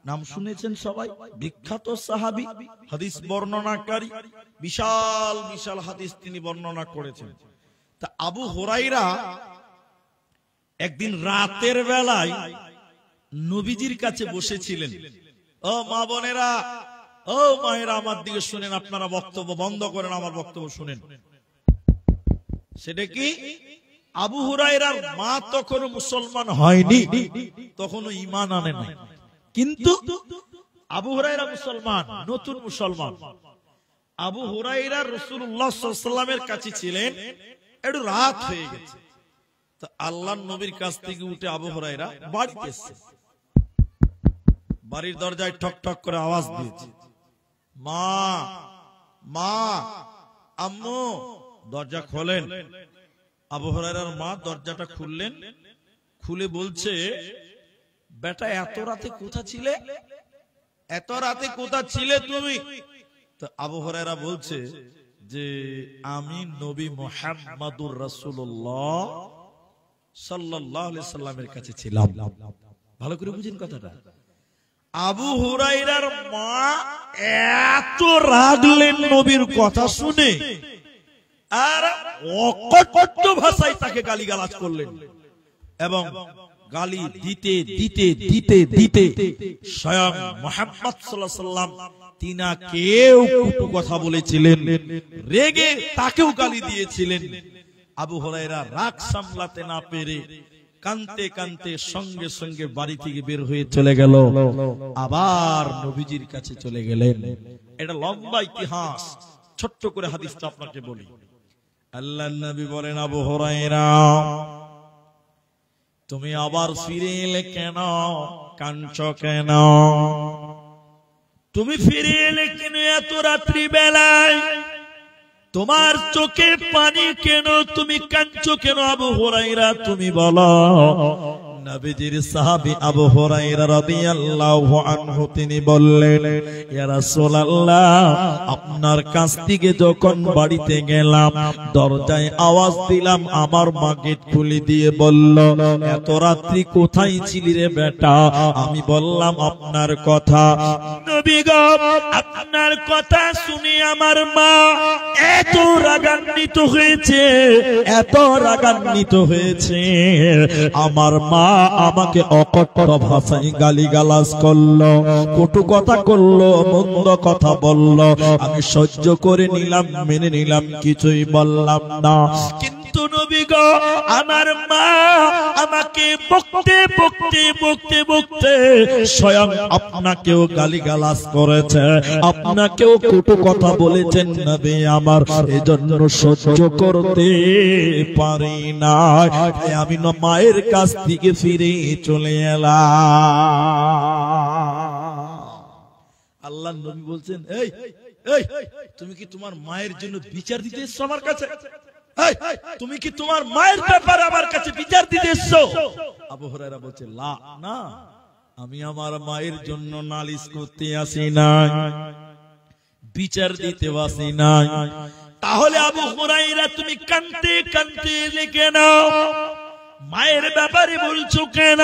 নাম শুনেছেন সবাই, বিখ্যাত সাহাবী, হাদিস বর্ণনাকারী, বিশাল বিশাল হাদিস তিনি বর্ণনা করেছেন। তা আবু হুরায়রা একদিন রাতের বেলায় নবীজির কাছে বসেছিলেন। ও মা বোনেরা, ও মায়েরা, আমার দিকে শুনেন, আপনারা বক্তব্য বন্ধ করেন, আমার বক্তব্য শুনেন। সেটা কি? আবু হুরায়রার মা তখনও মুসলমান হয়নি, তখনও ঈমান আনে নাই। কিন্তু আবু হুরায়রা মুসলমান, নতুন মুসলমান। আবু হুরায়রা রাসূলুল্লাহ সাল্লাল্লাহু আলাইহি ওয়াসাল্লামের কাছে ছিলেন। একটু রাত হয়ে গেছে, তো আল্লাহর নবীর কাছ থেকে উঠে আবু হুরায়রা বাড়িতে এসেছে। বাড়ির দরজায় ঠক ঠক করে আওয়াজ দিয়েছে, মা, মা, আম্মু, দরজা খোলেন। আবু হুরায়রার মা দরজাটা খুললেন, খুলে বলছে, বেটা এত রাতে কোথা ছিলে, এত রাতে কোথা ছিলে তুমি? তো আবু হুরায়রা বলছে যে আমি নবী মুহাম্মদুর রাসূলুল্লাহ সাল্লাল্লাহু আলাইহি সাল্লামের কাছে ছিলাম। ভালো করে বুঝেন কথাটা। আবু হুরায়রার মা এত রাগলেন নবীর কথা শুনে, আর অকপট ভাষায় তাকে গালিগালাজ করলেন। এবং গালি দিতে দিতে দিতে দিতে স্বয়ং মুহাম্মদ সাল্লাল্লাহু আলাইহি সাল্লাম তিনাকেও কটু কথা বলেছিলেন, রেগে তাকেও গালি দিয়েছিলেন। আবু হুরায়রা রাগ সামলাতে না পেরে কানতে কানতে সঙ্গে সঙ্গে বাড়ি থেকে বের হয়ে চলে গেল, আবার নবীজির কাছে চলে গেলেন। এটা লম্বা ইতিহাস, ছোট্ট করে হাদিসটা আপনাকে বলি। আল্লাহর নবী বলেন, আবু হুরায়রা তুমি আবার ফিরে এলে কেন, কাঁদছো কেন? তুমি ফিরে এলে কেন এত রাত্রি বেলায়? তোমার চোখে পানি কেন, তুমি কাঁদছো কেন? আবু হুরায়রা তুমি বলো। নবীজির সাহাবী আবু হুরায়রা রাদিয়াল্লাহু আনহু তিনি বললেন, ইয়া রাসূলুল্লাহ, আপনার কাছ থেকে যখন বাড়িতে গেলাম, দরজায় আওয়াজ দিলাম, আমার মা গেট খুলে দিয়ে বলল, এত রাত্রি কোথায় ছিলি রে বেটা? আমি বললাম আপনার কথা। নবী গো, আপনার কথা শুনে আমার মা এত রাগান্বিত হয়েছে, এত রাগান্বিত হয়েছে, আমার মা আমাকে অকট্ট ভাষায় গালিগালাজ করলো, কটু কথা করলো, মন্দ কথা বললো, আমি সহ্য করে নিলাম, মেনে নিলাম, কিছুই বললাম না। কিন্তু নবী গো, আমার মা আমাকে বকতে বকতে বকতে বকতে স্বয়ং আপনাকেও গালিগালাজ করেছে, আপনাকেও কটু কথা বলেছেন নবী আমার, এজন্য সহ্য করতে পারি না, আমি না মায়ের কাছ থেকে ফিরে চলে এলাম। আল্লাহ নবী বলছেন, এই এই তুমি কি তোমার মায়ের জন্য বিচার দিতে এসছো আমার কাছে? তুমি কি তোমার মায়ের ব্যাপারে আমার কাছে বিচার দিতে এসছো? আবু হুরায়রা বলছে, লা, না, আমি আমার মায়ের জন্য নালিশ করতে আসি না, বিচার দিতে আসি না। তাহলে আবু হুরায়রা তুমি কাঁদতে কাঁদতে লিখে নাও, মায়ের ব্যাপারে বলছো কেন?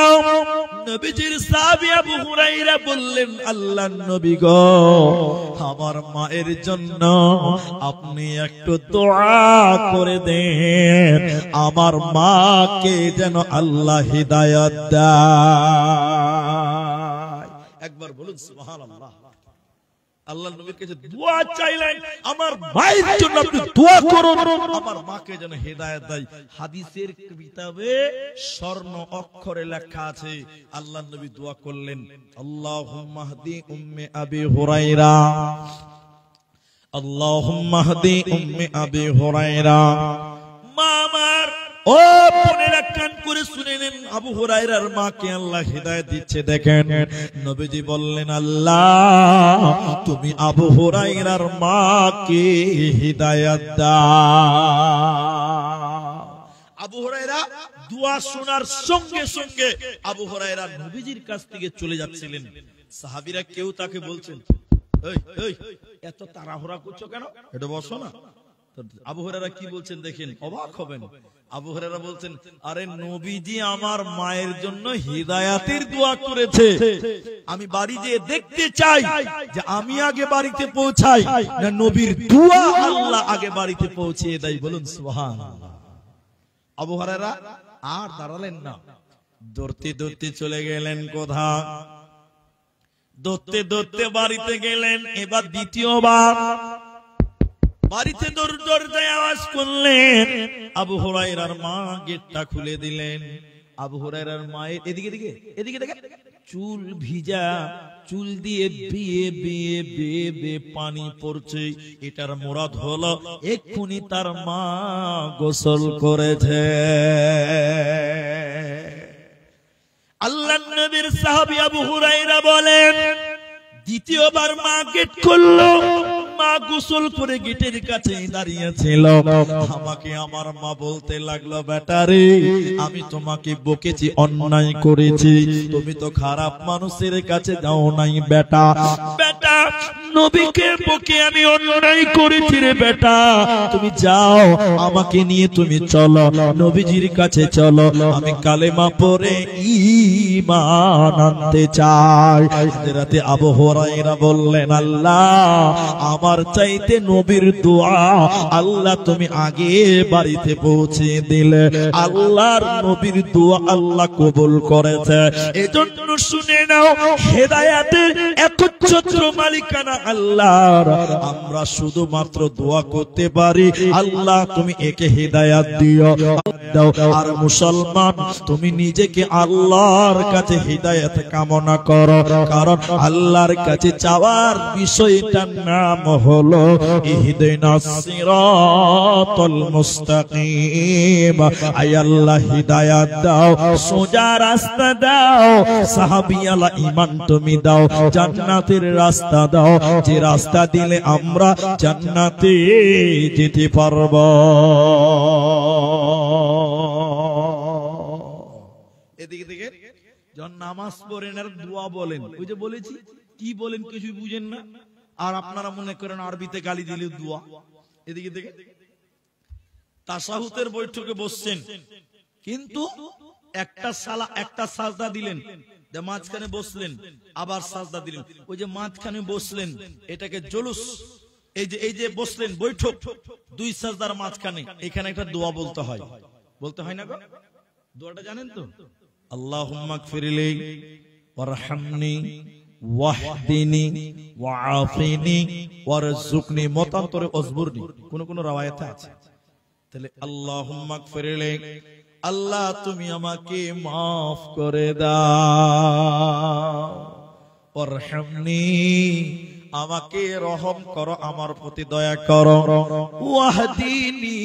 নবীজির সাহাবী আবু হুরায়রা বললেন, আল্লাহর নবী গো, আমার মায়ের জন্য আপনি একটু দোয়া করে দেন, আমার মাকে যেন আল্লাহ হিদায়াত দেয়। একবার বলুন সুবহানাল্লাহ। আল্লাহর নবীর কাছে দোয়া চাইলেন, আমার মায়ের জন্য আপনি দোয়া করুন, আমার মাকে যেন হেদায়েত দেয়। হাদিসের কিতাবে স্বর্ণ অক্ষরে লেখা আছে, আল্লাহর নবী দোয়া করলেন, আল্লাহুম্মা হদি উম্মে আবি হুরায়রা, আল্লাহুম্মা হদি উম্মে আবি হুরায়রা। মা আমার, ও বোনেরা কান করে শুনে নেন, আবু হুরায়রার মাকে আল্লাহ হিদায়াত দিচ্ছে। দেখেন নবীজি বললেন, আল্লাহ তুমি আবু হুরায়রার মাকে হিদায়াত দাও। আবু হুরায়রা দোয়া শোনার সঙ্গে সঙ্গে আবু হুরায়রা নবীজির কাছ থেকে চলে যাচ্ছিলেন। সাহাবীরা কেউ তাকে বলছেন, এই এই এত তাড়াহুড়া করছো কেন, এটা বসো না। আবু হুরায়রা কি বলছেন দেখেন, অবাক হবেন। আবু হুরায়রা বলছেন, আরে নবীজি আমার মায়ের জন্য হিদায়াতের দোয়া করেছে, আমি বাড়ি যেয়ে দেখতে চাই যে আমি আগে বাড়িতে পৌঁছাই না নবীর দোয়া আল্লাহ আগে বাড়িতে পৌঁছিয়ে দেয়। বলুন সুবহানাল্লাহ। আবু হুরায়রা আর দাঁড়ালেন না, দৌড়তে দৌড়তে চলে গেলেন। কোথা? দৌড়তে দৌড়তে বাড়িতে গেলেন। এবার দ্বিতীয়বার বাড়িতে দরজায় আওয়াজ করলেন, আবু হুরায়রার মা গেটটা খুলে দিলেন। আবু হুরায়রার মায়ের এদিকে এদিকে এদিকে দেখেন, চুল ভিজা, চুল দিয়ে বিয়ে বিয়ে বিয়ে বিয়ে পানি পড়ছে। এটার মুরাদ হলো এক্ষুনি তার মা গোসল করেছে। আল্লাহর নবীর সাহাবী আবু হুরায়রা বলেন, দ্বিতীয়বার মা গেট খুললো, মা গোসল করে গেটের কাছে দাঁড়িয়ে ছিল। আমাকে আমার মা বলতে লাগলো, বেটা রে, আমি তোমাকে বকেছি, অন্যায় করেছি, তুমি তো খারাপ মানুষের কাছে যাও নাই বেটা। বেটা, নবীকে বকে আমি অন্যায় করেছি রে বেটা, তুমি যাও, আমাকে নিয়ে তুমি চলো, নবীজির কাছে চলো, আমি কালেমা পড়ে ঈমান আনতে চাই। রাতে আবু হুরায়রা বললেন, আল্লাহ আমার চাইতে নবীর দোয়া আল্লাহ তুমি আগে বাড়িতে পৌঁছে দিলে, আল্লাহর নবীর দোয়া আল্লাহ কবুল করেছে। এজন্য শুনে নাও, হেদায়েতের একচ্ছত্র মালিকানা আল্লাহর। আমরা শুধুমাত্র দোয়া করতে পারি, আল্লাহ তুমি একে হেদায়েত দিও দাও। আর মুসলমান, তুমি নিজেকে আল্লাহর কাছে হেদায়েত কামনা করো, কারণ আল্লাহর কাছে চাওয়ার বিষয়টার নাম হলো ইহদিনাস সিরাতাল মুস্তাকিম। আয় আল্লাহ হিদায়াত দাও, সোজা রাস্তা দাও, সাহাবিয়ালা ঈমান তুমি দাও, জান্নাতের রাস্তা দাও, যে রাস্তা দিলে আমরা জান্নাতে যেতে পারবো। এদিকে দিকে যখন নামাজ পড়েন আর দোয়া বলেন, ওই যে বলেছি কি বলেন কিছু বুঝেন না, আর আপনারা মনে করেন আরবিতে গালি দিলে দোয়া। এদিকে দেখে তাশাহুদের বৈঠকে বসছেন, কিন্তু একটা সাজদা দিলেন, মাঝখানে বসলেন, আবার সাজদা দিলেন। ওই যে মাঝখানে বসলেন এটাকে জুলুস, এই যে বসলেন বৈঠক, দুই সাজদার মাঝখানে এখানে একটা দোয়া বলতে হয়, বলতে হয় না গো? দোয়াটা জানেন তো? আল্লাহুম্মা গফিরলি ওয়ারহামনি ওয়াহদিনি ওয়াআফিনি ওয়ারযুকনি, মতান্তরে অজবুরনি, কোন কোন রাওয়ায়াতে আছে। তাহলে আল্লাহুম্মা গফিরলি, আল্লাহ তুমি আমাকে মাফ করে দাও, ওয়ারহামনি আমাকে রহম করো, আমার প্রতি দয়া করো, ওয়াহদিনি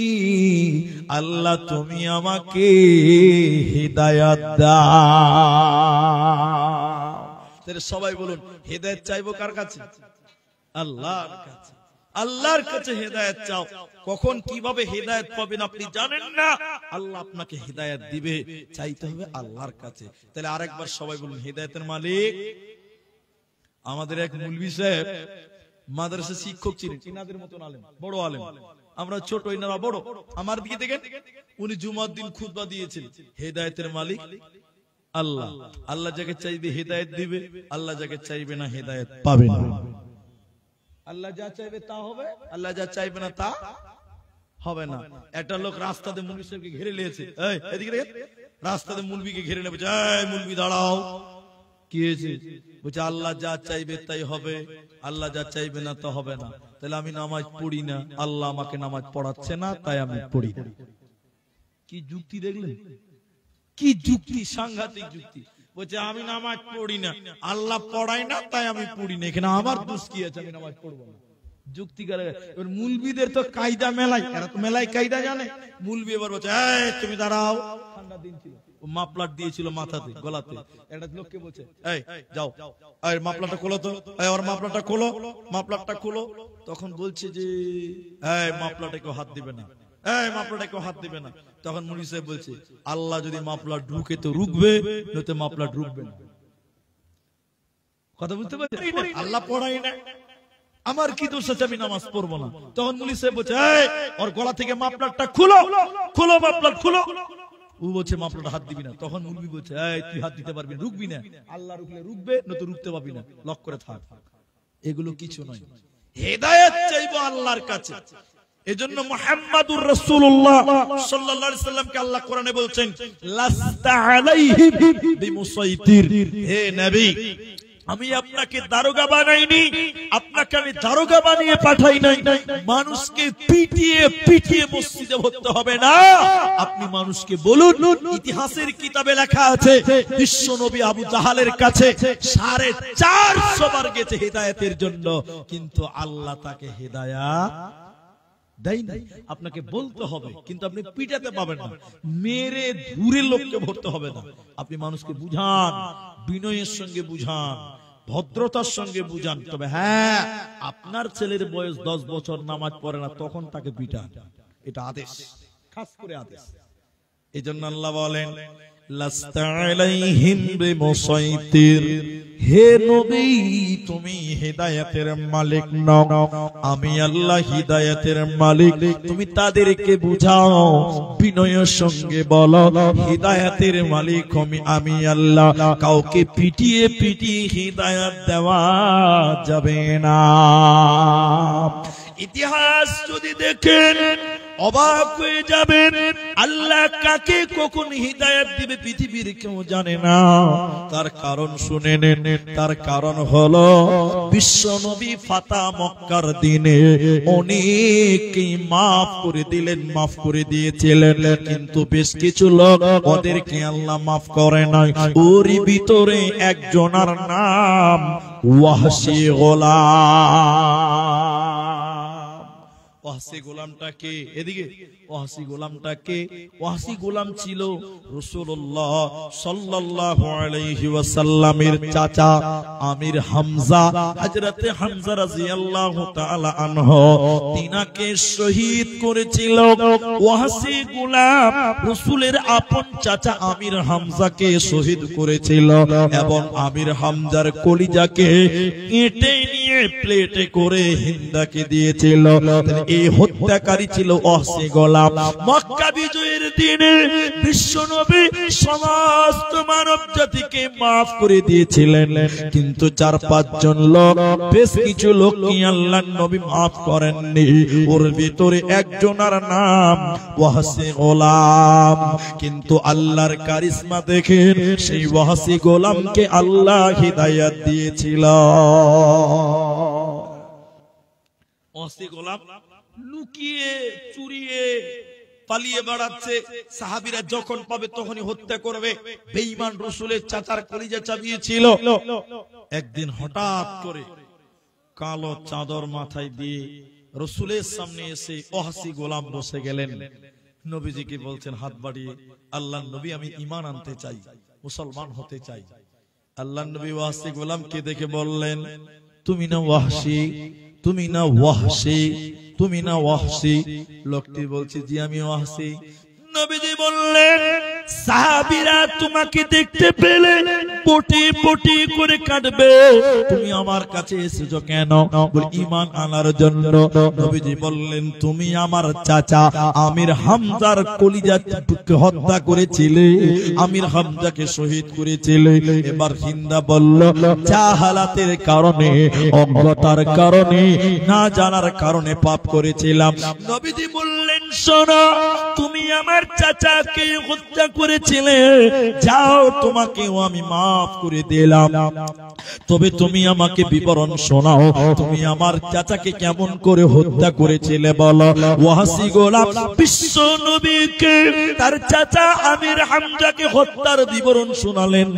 আল্লাহ তুমি আমাকে হিদায়াত দাও। তাহলে সবাই বলুন, হিদায়াত চাইবো কার কাছে? আল্লাহর কাছে। আল্লাহর কাছে হিদায়াত চাও। কখন কিভাবে হিদায়াত পাবেন আপনি জানেন না, আল্লাহ আপনাকে হিদায়াত দিবে, চাইতে হবে আল্লাহর কাছে। তাহলে আরেকবার সবাই বলুন, হিদায়াতের মালিক। আমাদের এক মুলবি সাহেব মাদ্রাসা শিক্ষক ছিলেন, ইনাদের মতন আলেম, বড় আলেম, আমরা ছোট, ইনারা বড়। আমার দিকে দেখেন, উনি জুমার দিন খুতবা দিয়েছেন, হিদায়াতের মালিক আল্লাহ। আল্লাহ যাকে চাইবে হিদায়াত দিবে, আল্লাহ যাকে চাইবে না হিদায়াত পাবে না। আল্লাহ যা চাইবে তা হবে, আল্লাহ যা চাইবে না তা হবে না। একটা লোক রাস্তাতে মুলবি সাহেবকে ঘিরে নিয়েছে, এই এদিকে দেখেন, রাস্তাতে মুলবিকে ঘিরে নেবে, এই মুলবি দাঁড়াও, কি হয়েছে? বলছে আল্লাহ যা চাইবে তাই হবে, আল্লাহ যা চাইবে না তা হবে না। তাহলে আমি নামাজ পড়ি না, আল্লাহ আমাকে নামাজ পড়াচ্ছে না, তাই আমি পড়ি না। কি যুক্তি দেখলেন? কি যুক্তি, সাংঘাতিক যুক্তি। বলছে আমি নামাজ পড়ি না, আল্লাহ পড়ায় না, তাই আমি পড়ি না, এখানে আমার দোষ কি আছে, আমি নামাজ পড়বো না। যুক্তি করে। এবার মুলবিদের তো কায়দা মেলায়, এরা তো মেলায় কায়দা জানে। মুলবি এবার বলছে এই তুমি দাঁড়াও, ঠান্ডা দিন ছিল, মাফলার দিয়েছিল মাথাতে, গলাতে। একটা লোককে বলছে এই যাও, এই মাফলারটা খোলো তো, এই ওর মাফলারটা খোলো, মাফলারটা খোলো। তখন বলছে যে এই মাফলারটা কেউ হাত দিবে না, এই মাফলারটা কেউ হাত দিবে না। তখন মুনি সাহেব বলছে আল্লাহ যদি মাফলার ঢুকে তো রুকবে, নয়তো মাফলার ঢুকবে না। কথা বুঝতে পারছি? আল্লাহ পড়াই না, আমার কি দোষ আছে আমি নামাজ পড়বো না। তখন মুনি সাহেব বলছে এই ওর গলা থেকে মাফলারটা খুলো, খুলো মাফলার খুলো। ও বলছে মাফলারটা হাত দিবি না। তখন মুলবি বলছে এই তুই হাত দিতে পারবি না, রুকবি না, আল্লাহ রুকলে রুকবে, নয়তো রুকতে পারবি না, লক করে থাক। এগুলো কিছু নয়, হিদায়াত চাইবো আল্লাহর কাছে। এজন্য মুহাম্মাদুর রাসূলুল্লাহ সাল্লাল্লাহু আলাইহি সাল্লামকে আল্লাহ কোরআনে বলছেন লাস্তা আলাইহিম বিমুসাইতির, হে নবী আমি আপনাকে দারোগা বানাইনি, আপনাকে আমি দারোগা বানিয়ে পাঠাই নাই। মানুষকে পিটিয়ে পিটিয়ে মসজিদে ভরতে হবে না। আপনি মানুষকে বলুন, ইতিহাসের কিতাবে লেখা আছে বিশ্ব নবী আবু জাহালের কাছে 450 বার গেছে হিদায়াতের জন্য, কিন্তু আল্লাহ তাকে হিদায়াত দেয় নাই। আপনাকে বলতে হবে, কিন্তু আপনি পিটাতে পাবেন না, মেরে ধুরে লোককে ভরতে হবে না। আপনি মানুষকে বুঝান, বিনয়ের সঙ্গে বুঝান, ভদ্রতার সঙ্গে বুঝান। তবে হ্যাঁ, আপনার ছেলের বয়স 10 বছর, নামাজ পড়ে না, তখন তাকে পিটান, এটা আদেশ, খাস করে আদেশ। এজন্য আল্লাহ বলেন লাস্তা আলাইহিম বিমুসাইতির, হে নবী তুমি হিদায়াতের মালিক নও, আমি আল্লাহ হিদায়াতের মালিক। তুমি তাদেরকে বুঝাও, বিনয়ের সঙ্গে বলো হিদায়াতের মালিক আমি আল্লাহ। কাউকে পিটিয়ে পিটিয়ে হিদায়াত দেওয়া যাবে না। ইতিহাস যদি দেখেন অবাক হয়ে যাবেন, আল্লাহ কাকে কখন হিদায়াত দিবে পৃথিবীর কেউ জানে না। তার কারণ শুনে নেন, তার কারণ হলো বিশ্ব নবী ফাতা মক্কার দিনে অনেকেই মাফ করে দিলেন, মাফ করে দিয়েছিলেন, কিন্তু বেশ কিছু লোক ওদেরকে আল্লাহ মাফ করে নাই। ওর ভিতরে একজনের নাম ওয়াহশী গোলাম। ওয়াহশী গোলামটা কে? এদিকে ওয়াহশী গোলামটা কে? ওয়াহশী গোলাম ছিল রাসূলুল্লাহ সাল্লাল্লাহু আলাইহি ওয়াসাল্লামের চাচা আমির হামজা। হযরতে হামজা রাদিয়াল্লাহু তাআলা আনহু তিনাকে শহীদ করেছিল। ওয়াহশী গোলাম রাসূলের আপন চাচা আমির হামজাকে শহীদ করেছিল এবং আমির হামজার কলিজাকে কেটে নিয়ে প্লেটে করে হিন্দাকে দিয়েছিল। এই হত্যাকারী ছিল ওয়াহশী গোলাম। মক্কা বিজয়ের দিনে বিশ্বনবী সমস্ত মানব জাতিকে মাফ করে দিয়েছিলেন, কিন্তু 4-5 জন লোক, বেশ কিছু লোককে আল্লাহর নবী মাফ করেননি। ওর ভিতরে একজনের নাম ওয়াহশী গোলাম। কিন্তু আল্লাহর কারিশমা দেখেন, সেই ওয়াহশী গোলামকে আল্লাহ হিদায়াত দিয়েছিল। ওয়াহশী গোলাম লুকিয়ে চুরিয়ে পালিয়ে বেড়াচ্ছে। সাহাবীরা যখন পাবে তখনই হত্যা করবে। বেঈমান রাসূলের চাচার কলিজা চাবিয়েছিল। একদিন হঠাৎ করে কালো চাদর মাথায় দিয়ে রাসূলের সামনে এসে ওয়াহশী গোলাম বসে গেলেন। নবীজিকে বলছেন হাত বাড়িয়ে, আল্লাহর নবী, আমি ঈমান আনতে চাই, মুসলমান হতে চাই। আল্লাহর নবী ওয়াহশী গোলামকে দেখে বললেন, তুমি না ওয়াহশী, তুমি না ওয়াহশী, তুমি না ওয়াহশী? লোকটি বলছে, জি আমি ওয়াহশী। নবীজি বললেন, সাহাবীরা তোমাকে দেখতে পেলে পটি পটি করে কাটবে, তুমি আমার কাছে এসেছো কেন? বলে ঈমান আনার জন্য। নবীজি বললেন, তুমি আমার চাচা আমির হামজার কলিজাকে হত্যা করেছিলে, আমির হামজাকে শহীদ করেছিলে। এবার হিন্দা বলল, জাহালাতের কারণে, অজ্ঞতার কারণে, না জানার কারণে পাপ করেছিলাম। নবীজি বললেন, শোনো, তুমি আমার চাচাকে হত্যা করেছিলে, যাও, তোমাকেও আমি মাফ করে দিলাম। তবে তুমি আমাকে বিবরণ শোনাও, তুমি আমার চাচাকে কেমন করে হত্যা করেছিলে বলো। ওয়াহশী গোলাম বিশ্ব নবীকে তার চাচা আমির হামজাকে হত্যার বিবরণ শোনালেন।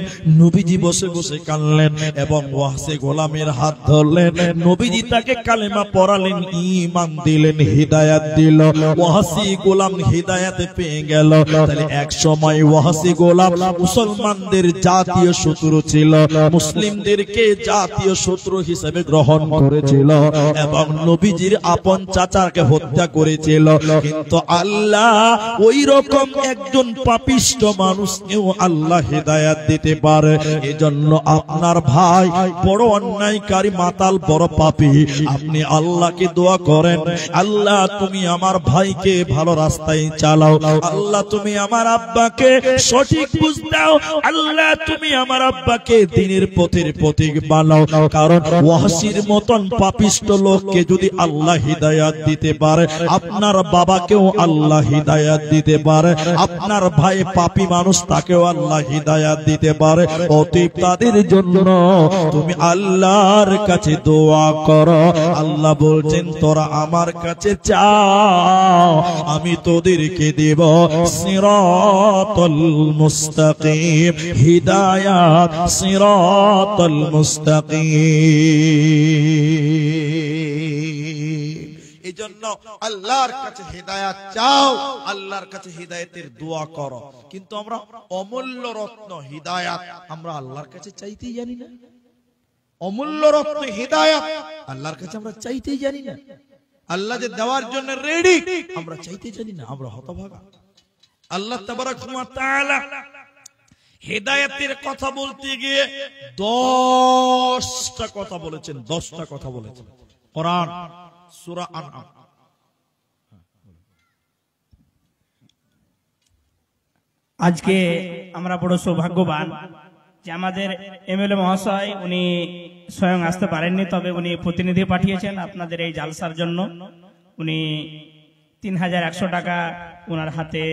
নবীজি বসে বসে কাঁদলেন এবং ওয়াহশী গোলামের হাত ধরলেন। নবীজি তাকে কালেমা পড়ালেন, ঈমান দিলেন, হিদায়াত দিল। ওয়াহশী গোলাম হিদায়াতে পেয়ে গেল। তাহলে এক সময় ওয়াহশী গোলাম মুসলমানদের জাতীয় শত্রু ছিল, মুসলিমদেরকে জাতীয় শত্রু হিসেবে গ্রহণ করেছিল এবং নবীজির আপন চাচাকে হত্যা করেছিল। কিন্তু আল্লাহ ওই রকম একজন পাপিষ্ট মানুষকেও আল্লাহ হিদায়াত দিতে পারে। এজন্য আপনার ভাই বড় অন্যায়কারী, মাতাল, বড় পাপী, আপনি আল্লাহকে দোয়া করেন, আল্লাহ তুমি আমার ভাইকে ভালো রাস্তায় চালাও, আল্লাহ তুমি আমার আব্বাকে সঠিক বুঝ দাও, আল্লাহ তুমি আমার আব্বাকে দ্বীনের পথের পথিক বানাও। কারণ ওয়াহশীর মতন পাপিষ্ট লোককে যদি আল্লাহ হিদায়াত দিতে পারে, আপনার বাবাকেও আল্লাহ হিদায়াত দিতে পারে, আপনার ভাই পাপী মানুষ, তাকেও আল্লাহ হিদায়াত দিতে পারে। অতএব তাদের জন্য তুমি আল্লাহর কাছে দোয়া করো। আল্লাহ বলছেন, তোরা আমার কাছে চাও, আমি তোদেরকে দেব সিরাতাল মুস্তাকিম, হিদায়াত, সিরাতাল মুস্তাকিম। এজন্য আল্লাহর কাছে হিদায়াত চাও, আল্লাহর কাছে হিদায়াতের দোয়া করো। কিন্তু আমরা অমূল্য রত্ন হিদায়াত আমরা আল্লাহর কাছে চাইতেই জানি না। অমূল্য রত্ন হিদায়াত আল্লাহর কাছে আমরা চাইতেই জানি না। আল্লাহ যে দেওয়ার জন্য রেডি, আমরা চাইতে জানি না, আমরা হতভাগা। আল্লাহ তাবারাক ওয়া তাআলা হিদায়াতের কথা বলতে গিয়ে 10টা কথা বলেছেন, 10টা কথা বলেছেন। কোরআন সূরা আনআম। আজকে আমরা বড় সৌভাগ্যবান যে আমাদের এমএলএ মহাশয় উনি স্বয়ং আসতে পারেননি, তবে উনি প্রতিনিধি পাঠিয়েছেন আপনাদের এই জালসার জন্য। উনি 3100 টাকা ওনার হাতে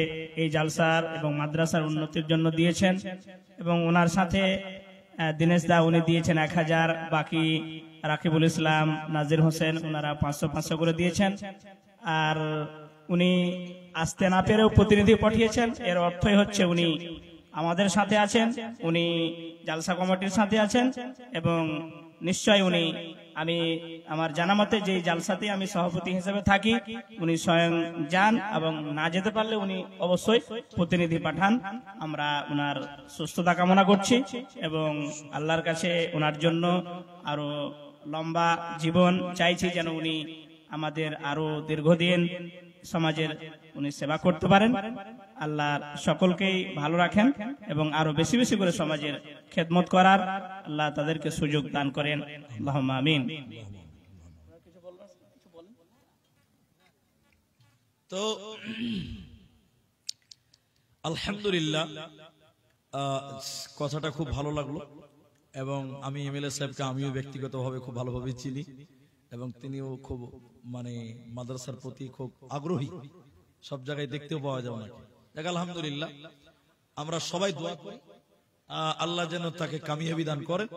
এই জালসার এবং মাদ্রাসার উন্নতির জন্য দিয়েছেন এবং ওনার সাথে দিনেশ দা উনি দিয়েছেন 1000, বাকি রাকিবুল ইসলাম, নাজির হোসেন ওনারা 500 করে দিয়েছেন। আর উনি আসতে না পেরেও প্রতিনিধি পাঠিয়েছেন। এর অর্থই হচ্ছে উনি আমাদের সাথে আছেন, উনি জালসা কমিটির সাথে আছেন এবং নিশ্চয় উনি, আমি আমার জানা মতে যে জালসাতে আমি সভাপতি হিসেবে থাকি, উনি স্বয়ং যান এবং না যেতে পারলে উনি অবশ্যই প্রতিনিধি পাঠান। আমরা ওনার সুস্থতা কামনা করছি এবং আল্লাহর কাছে ওনার জন্য আরো লম্বা জীবন চাইছি, যেন উনি আমাদের আরো দীর্ঘদিন সমাজের উনি সেবা করতে পারেন। আল্লাহ সকলকেই ভালো রাখেন এবং আরো বেশি বেশি করে সমাজের খেদমত করার আল্লাহ তাদেরকে সুযোগ দান করেন। আল্লাহুম্মা আমিন। তো আলহামদুলিল্লাহ, কথাটা খুব ভালো লাগলো এবং আমি এমএলএ সাহেবকে আমিও ব্যক্তিগতভাবে খুব ভালোভাবে চিনি এবং তিনিও খুব মানে মাদ্রাসার প্রতি খুব আগ্রহী, সব জায়গায় দেখতেও পাওয়া যায় ওনাকে। দেখ আলহামদুলিল্লাহ, আমরা সবাই দোয়া করি আল্লাহ যেন তাকে কামিয়াবি দান করেন,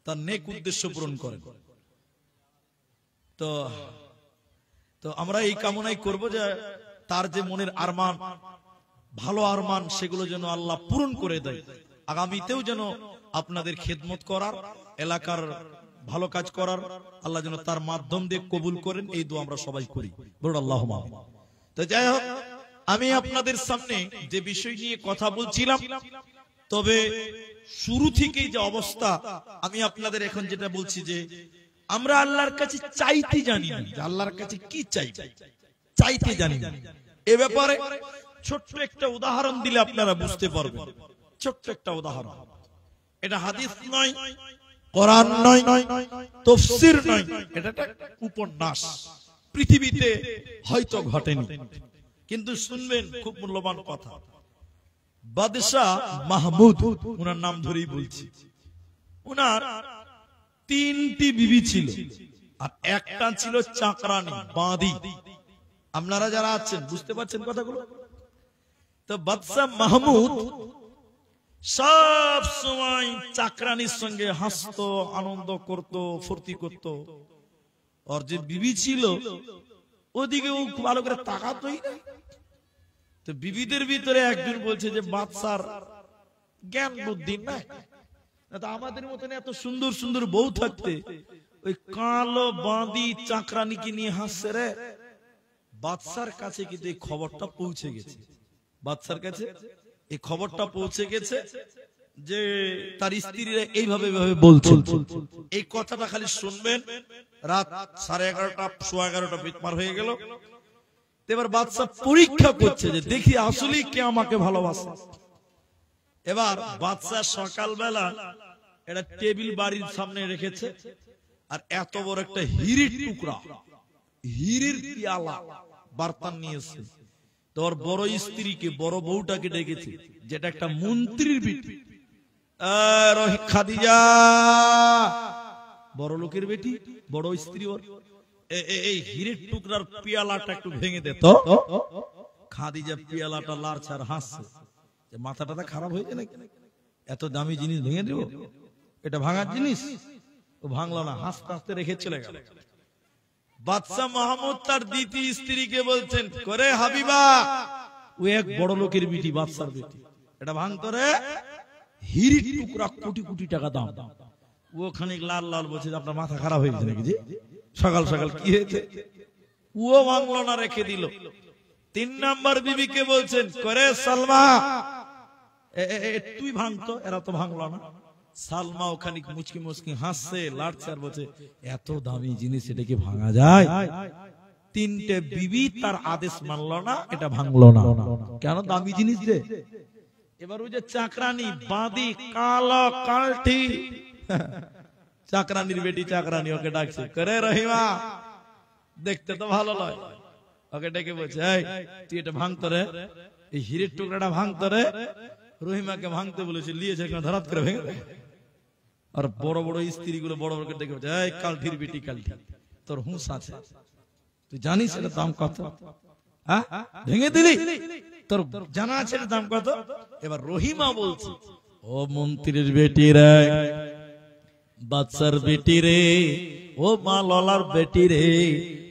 তার নেক উদ্দেশ্য পূরণ করেন। তো তো আমরা এই কামনাই করব যে তার যে মনের আরমান, ভালো আরমান, সেগুলো যেন আল্লাহ পূরণ করে দেয়। আগামীতেও যেন আপনাদের খেদমত করার, এলাকার ভালো কাজ করার আল্লাহ যেন তার মাধ্যম দিয়ে কবুল করেন, এই দোয়া আমরা সবাই করি। বলুন আল্লাহুম্মা আমিন। তো যাই হোক, আমি আপনাদের সামনে যে বিষয় নিয়ে কথা বলছিলাম, তবে শুরু থেকেই যে অবস্থা, আমি আপনাদের এখন যেটা বলছি যে আমরা আল্লাহর কাছে চাইতে জানি না, যে আল্লাহর কাছে কি চাইতে জানি না। এ ব্যাপারে ছোট্ট একটা উদাহরণ দিলে আপনারা বুঝতে পারবেন। ছোট্ট একটা উদাহরণ, এটা হাদিস নয়, কোরআন নয়, তাফসীর নয়, এটা একটা উপন্যাস, পৃথিবীতে হয়তো ঘটেনি, কিন্তু শুনবেন খুব মূল্যবান কথা। বাদশাহ মাহমুদ, ওনার নাম ধরেই বলছি, ওনার 3টি বিবি ছিল আর একটা ছিল চাকরানি, বাঁধি। আপনারা যারা আছেন বুঝতে পারছেন কথাগুলো। তো বাদশাহ মাহমুদ সব সময় চাকরানির সঙ্গে হাসতো, আনন্দ করত, ফুর্তি করত। ওর যে বিবি ছিল ওদিকে ও খুব ভালো করে তাকাতই না। তো বিবিদের ভিতরে একজন বলছে যে বাদশার জ্ঞান বুদ্ধি নাই, আমাদের মতন এত সুন্দর সুন্দর বউ থাকতে ওই কালো বাঁধি চাকরানিকে নিয়ে হাসছে রে। বাদশার কাছে কিন্তু এই খবরটা পৌঁছে গেছে, বাদশার কাছে এই খবরটা পৌঁছে গেছে যে তার স্ত্রীরা এইভাবে বলছে। এই কথাটা খালি শুনবেন, রাত 11:30 11:15 বিতমার হয়ে গেল। এবার বাদশা পরীক্ষা করছে যে দেখি আসলে কে আমাকে ভালোবাসে। এবার বাদশা সকালবেলা একটা টেবিল বাড়ির সামনে রেখেছে আর এত বড় একটা হীরের টুকরা, হীরের পিয়ালা বার্তান নিয়েছে। তোর বড় স্ত্রীকে, বড় বউটাকে ডেকেছে, যেটা একটা মন্ত্রীর বেটি, খাদিজা, বড় লোকের বেটি, বড় স্ত্রী, ওর এই হীরের টুকরার পিয়ালাটা একটু ভেঙে দে তো। খাদিজা পিয়ালাটা লাড়ছাড় হাসছে, মাথাটা খারাপ হয়েছে নাকি, এত দামি জিনিস ভেঙে দেব, এটা ভাঙার জিনিস। ও ভাঙলো না, হাসতে হাসতে রেখে চলে গেল। বাদশাহ মাহমুদ তার দ্বিতীয় স্ত্রীকে বলছেন, করে হাবিবা, ও এক বড় লোকের বিটি, বাদশার বেটি, এটা ভাঙতো রে, হীরের টুকরা, কোটি কোটি টাকা দাম। ও খানিক লাল লাল বলছে, আপনার মাথা খারাপ হয়েছে নাকি জি, সকাল সকাল কি হয়েছে? ও ভাঙলো না, রেখে দিল। 3 নম্বর বিবিকে বলছেন, করে সালমা, তুই ভাঙতো, এরা তো ভাঙলো না। সালমা ওখানে মুচকি মুচকি হাসছে, লাড়ছে আর বলছে, এত দামি জিনিস এটা কি ভাঙা যায়? 3টে বিবি তার আদেশ মানলো না, এটা ভাঙলো না। কেন? দামি জিনিস রে। এবার ওই যে চাকরানি বাঁধি, কালো কালটি, চাকরানির বেটি চাকরানি ওকে ডাকছে, করে রহিমা, দেখতে তো ভালো নয়। ওকে ডেকে বলছে, এই তুই এটা ভাঙতো রে, এই হীরের টুকরাটা ভাঙতো রে। রহিমাকে ভাঙতে বলেছে, লিয়েছে ধরাত করে ভেঙে। আর বড় বড় স্ত্রী গুলো বড় বড় ডেকে বলছে, এই কালঠির বেটি কালঠি, তোর হুঁশ আছে, তুই জানিস এর দাম কত? ভেঙে দিলি, তোর জানা আছে এর দাম কত? এবার রহিমা বলছে, ও মন্ত্রীর বেটি রে, বাদশার বেটি রে, ও মালার বেটি রে,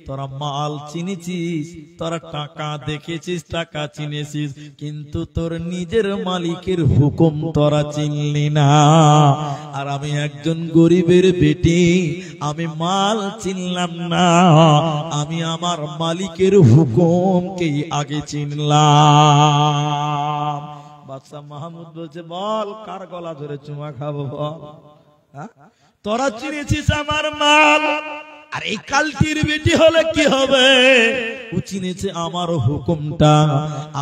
তোরা মাল চিনেছিস, তোরা টাকা দেখেছিস, টাকা চিনেছিস, কিন্তু তোর নিজের মালিকের হুকুম তোরা চিনলি না। আর আমি একজন গরিবের বেটি, আমি মাল চিনলাম না, আমি আমার মালিকের হুকুমকেই আগে চিনলাম। বাদশাহ মাহমুদ বলছে, বল কার গলা ধরে চুমা খাবো বল? তোরা চিনেছিস আমার মাল, আর এই কালটির বেটি হলে কি হবে? ও চিনেছে আমার হুকুমটা।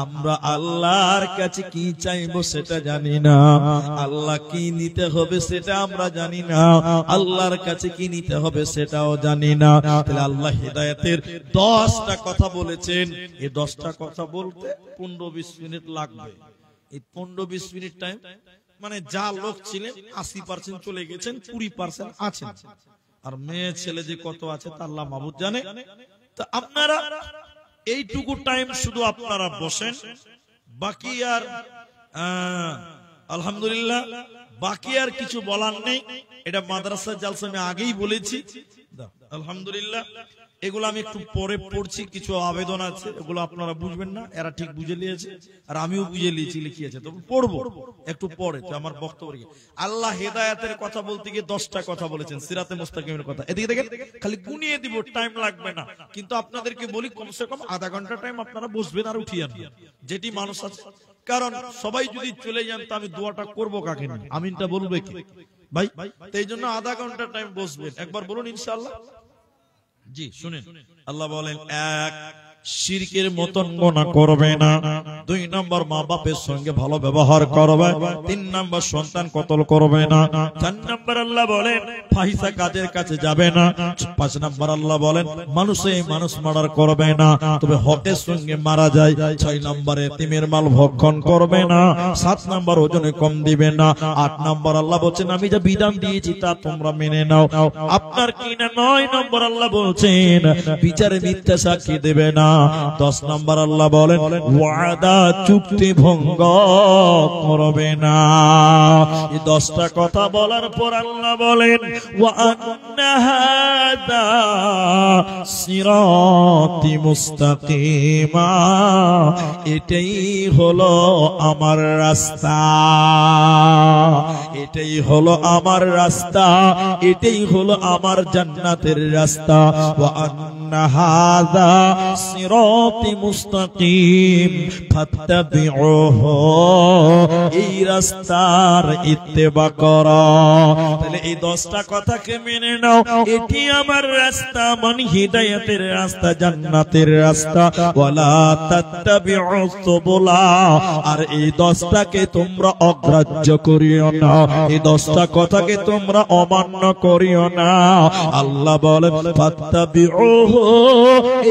আমরা আল্লাহর কাছে কি চাইবো সেটা জানি না, আল্লাহ কি নিতে হবে সেটা আমরা জানি না, আল্লাহর কাছে কি নিতে হবে সেটাও জানি না। তাহলে আল্লাহ হেদায়েতের 10টা কথা বলেছেন। এই 10টা কথা বলতে 15-20 মিনিট লাগবে। এই 15-20 মিনিট টাইম মানে যা লোক ছিলেন 80% চলে গেছেন, 20% আছেন, আর মেয়ে ছেলে যে কত আছে তা আল্লাহ মাবুদ জানে। তো আপনারা এইটুকু টাইম শুধু আপনারা বসেন, বাকি আর আলহামদুলিল্লাহ বাকি আর কিছু বলার নেই। এটা মাদ্রাসা জালসা আমি আগেই বলেছি। আলহামদুলিল্লাহ এগুলো আমি একটু পরে পড়ছি, কিছু আবেদন আছে, এগুলো আপনারা বুঝবেন না, এরা ঠিক বুঝে নিয়েছে আর আমিও বুঝে নিয়েছি, লিখিয়েছে, তবে পড়বো একটু পরে। তো আমার বক্তব্য আল্লাহ হেদায়েতের কথা বলতে গিয়ে 10টা কথা বলেছেন, সিরাতে মুস্তাকিমের কথা। এদিকে দেখেন, খালি গুনিয়ে দিব, টাইম লাগবে না, কিন্তু আপনাদেরকে বলি কমসে কম আধা ঘন্টা টাইম আপনারা বসবেন আর উঠিয়ে আনবেন যেটি মানুষ আছে। কারণ সবাই যদি চলে যান তো আমি দোয়াটা করবো কাকে নিয়ে, আমিনটা বলবে কি ভাই? এই জন্য আধা ঘন্টা টাইম বসবেন। একবার বলুন ইনশাআল্লাহ। জি শুনেন, আল্লাহ বলেন, 1 শিরকের মতন গুনাহ করবে না, 2 নম্বর মা বাপের সঙ্গে ভালো ব্যবহার করবে, 3 নম্বর সন্তান কতল করবে না, 4 নম্বর আল্লাহ বলেন ফাহিশা কাজের কাছে যাবে না, 5 নম্বর আল্লাহ বলেন মানুষ মার্ডার করবে না, তবে হকের সঙ্গে মারা যায়, 6 নম্বরে এতিমের মাল ভক্ষণ করবে না, 7 নম্বর ওজনে কম দিবে না, 8 নম্বর আল্লাহ বলছেন আমি যা বিধান দিয়েছি তা তোমরা মেনে নাও। আপনার কি না 9 নম্বর আল্লাহ বলছেন বিচারে মিথ্যা সাক্ষী দেবে না। 10 নম্বর আল্লাহ বলেন ওয়াদা চুক্তি ভঙ্গ করবে না। এই 10টা কথা বলার পর আল্লাহ বলেন ওয়া আন্না হাদা সিরাতি মুস্তাকিমা, এটাই হলো আমার রাস্তা, এটাই হলো আমার রাস্তা, এটাই হলো আমার জান্নাতের রাস্তা। ওয়া আন্না হাদা সিরাতি মুস্তাকিম ফাত্তাবিউহু, এই রাস্তার ইত্তেবা করো। তাহলে এই 10টা কথাকে মেনে নাও, এটি আমার রাস্তা, মানে হিদায়াতের রাস্তা, জান্নাতের রাস্তা। ওয়ালা তাত্তাবিউস সুবুলা, আর এই 10টাকে তোমরা অগ্রাহ্য করিও না, এই 10টা কথাকে তোমরা অমান্য করিও না। আল্লাহ বলেন ফাত্তাবিউহু,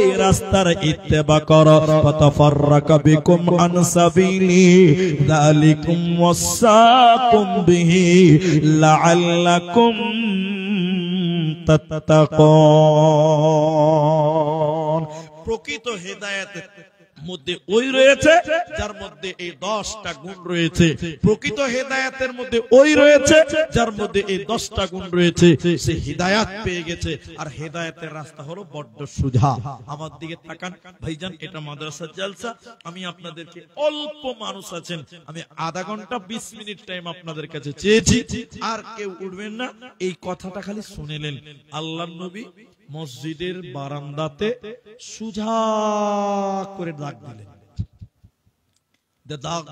এই রাস্তার ইত্তেবা করো, ফাতাফাররাকা বিকুম আন সাবিলি যালিকুম ওয়াসাকুম বিহি লাআল্লাকুম তাত্তাকুন। প্রকৃত হেদায়েতের মধ্যে ওই রয়েছে যার মধ্যে এই 10টা গুণ রয়েছে, প্রকৃত হেদায়েতের মধ্যে ওই রয়েছে যার মধ্যে এই 10টা গুণ রয়েছে, সে হিদায়াত পেয়ে গেছে। আর হেদায়েতের রাস্তা হলো বড্ড সোজা। আমার দিকে তাকান ভাইজান, এটা মাদ্রাসা জালসা, আমি আপনাদেরকে অল্প মানুষ আছেন, আমি আধা ঘন্টা 20 মিনিট টাইম আপনাদের কাছে চেয়েছি, আর কেউ উঠবেন না, এই কথাটা খালি শুনেলেন। আল্লাহর নবী মসজিদের বারান্দাতে সুজা করে দাগ দিলেন, দাগ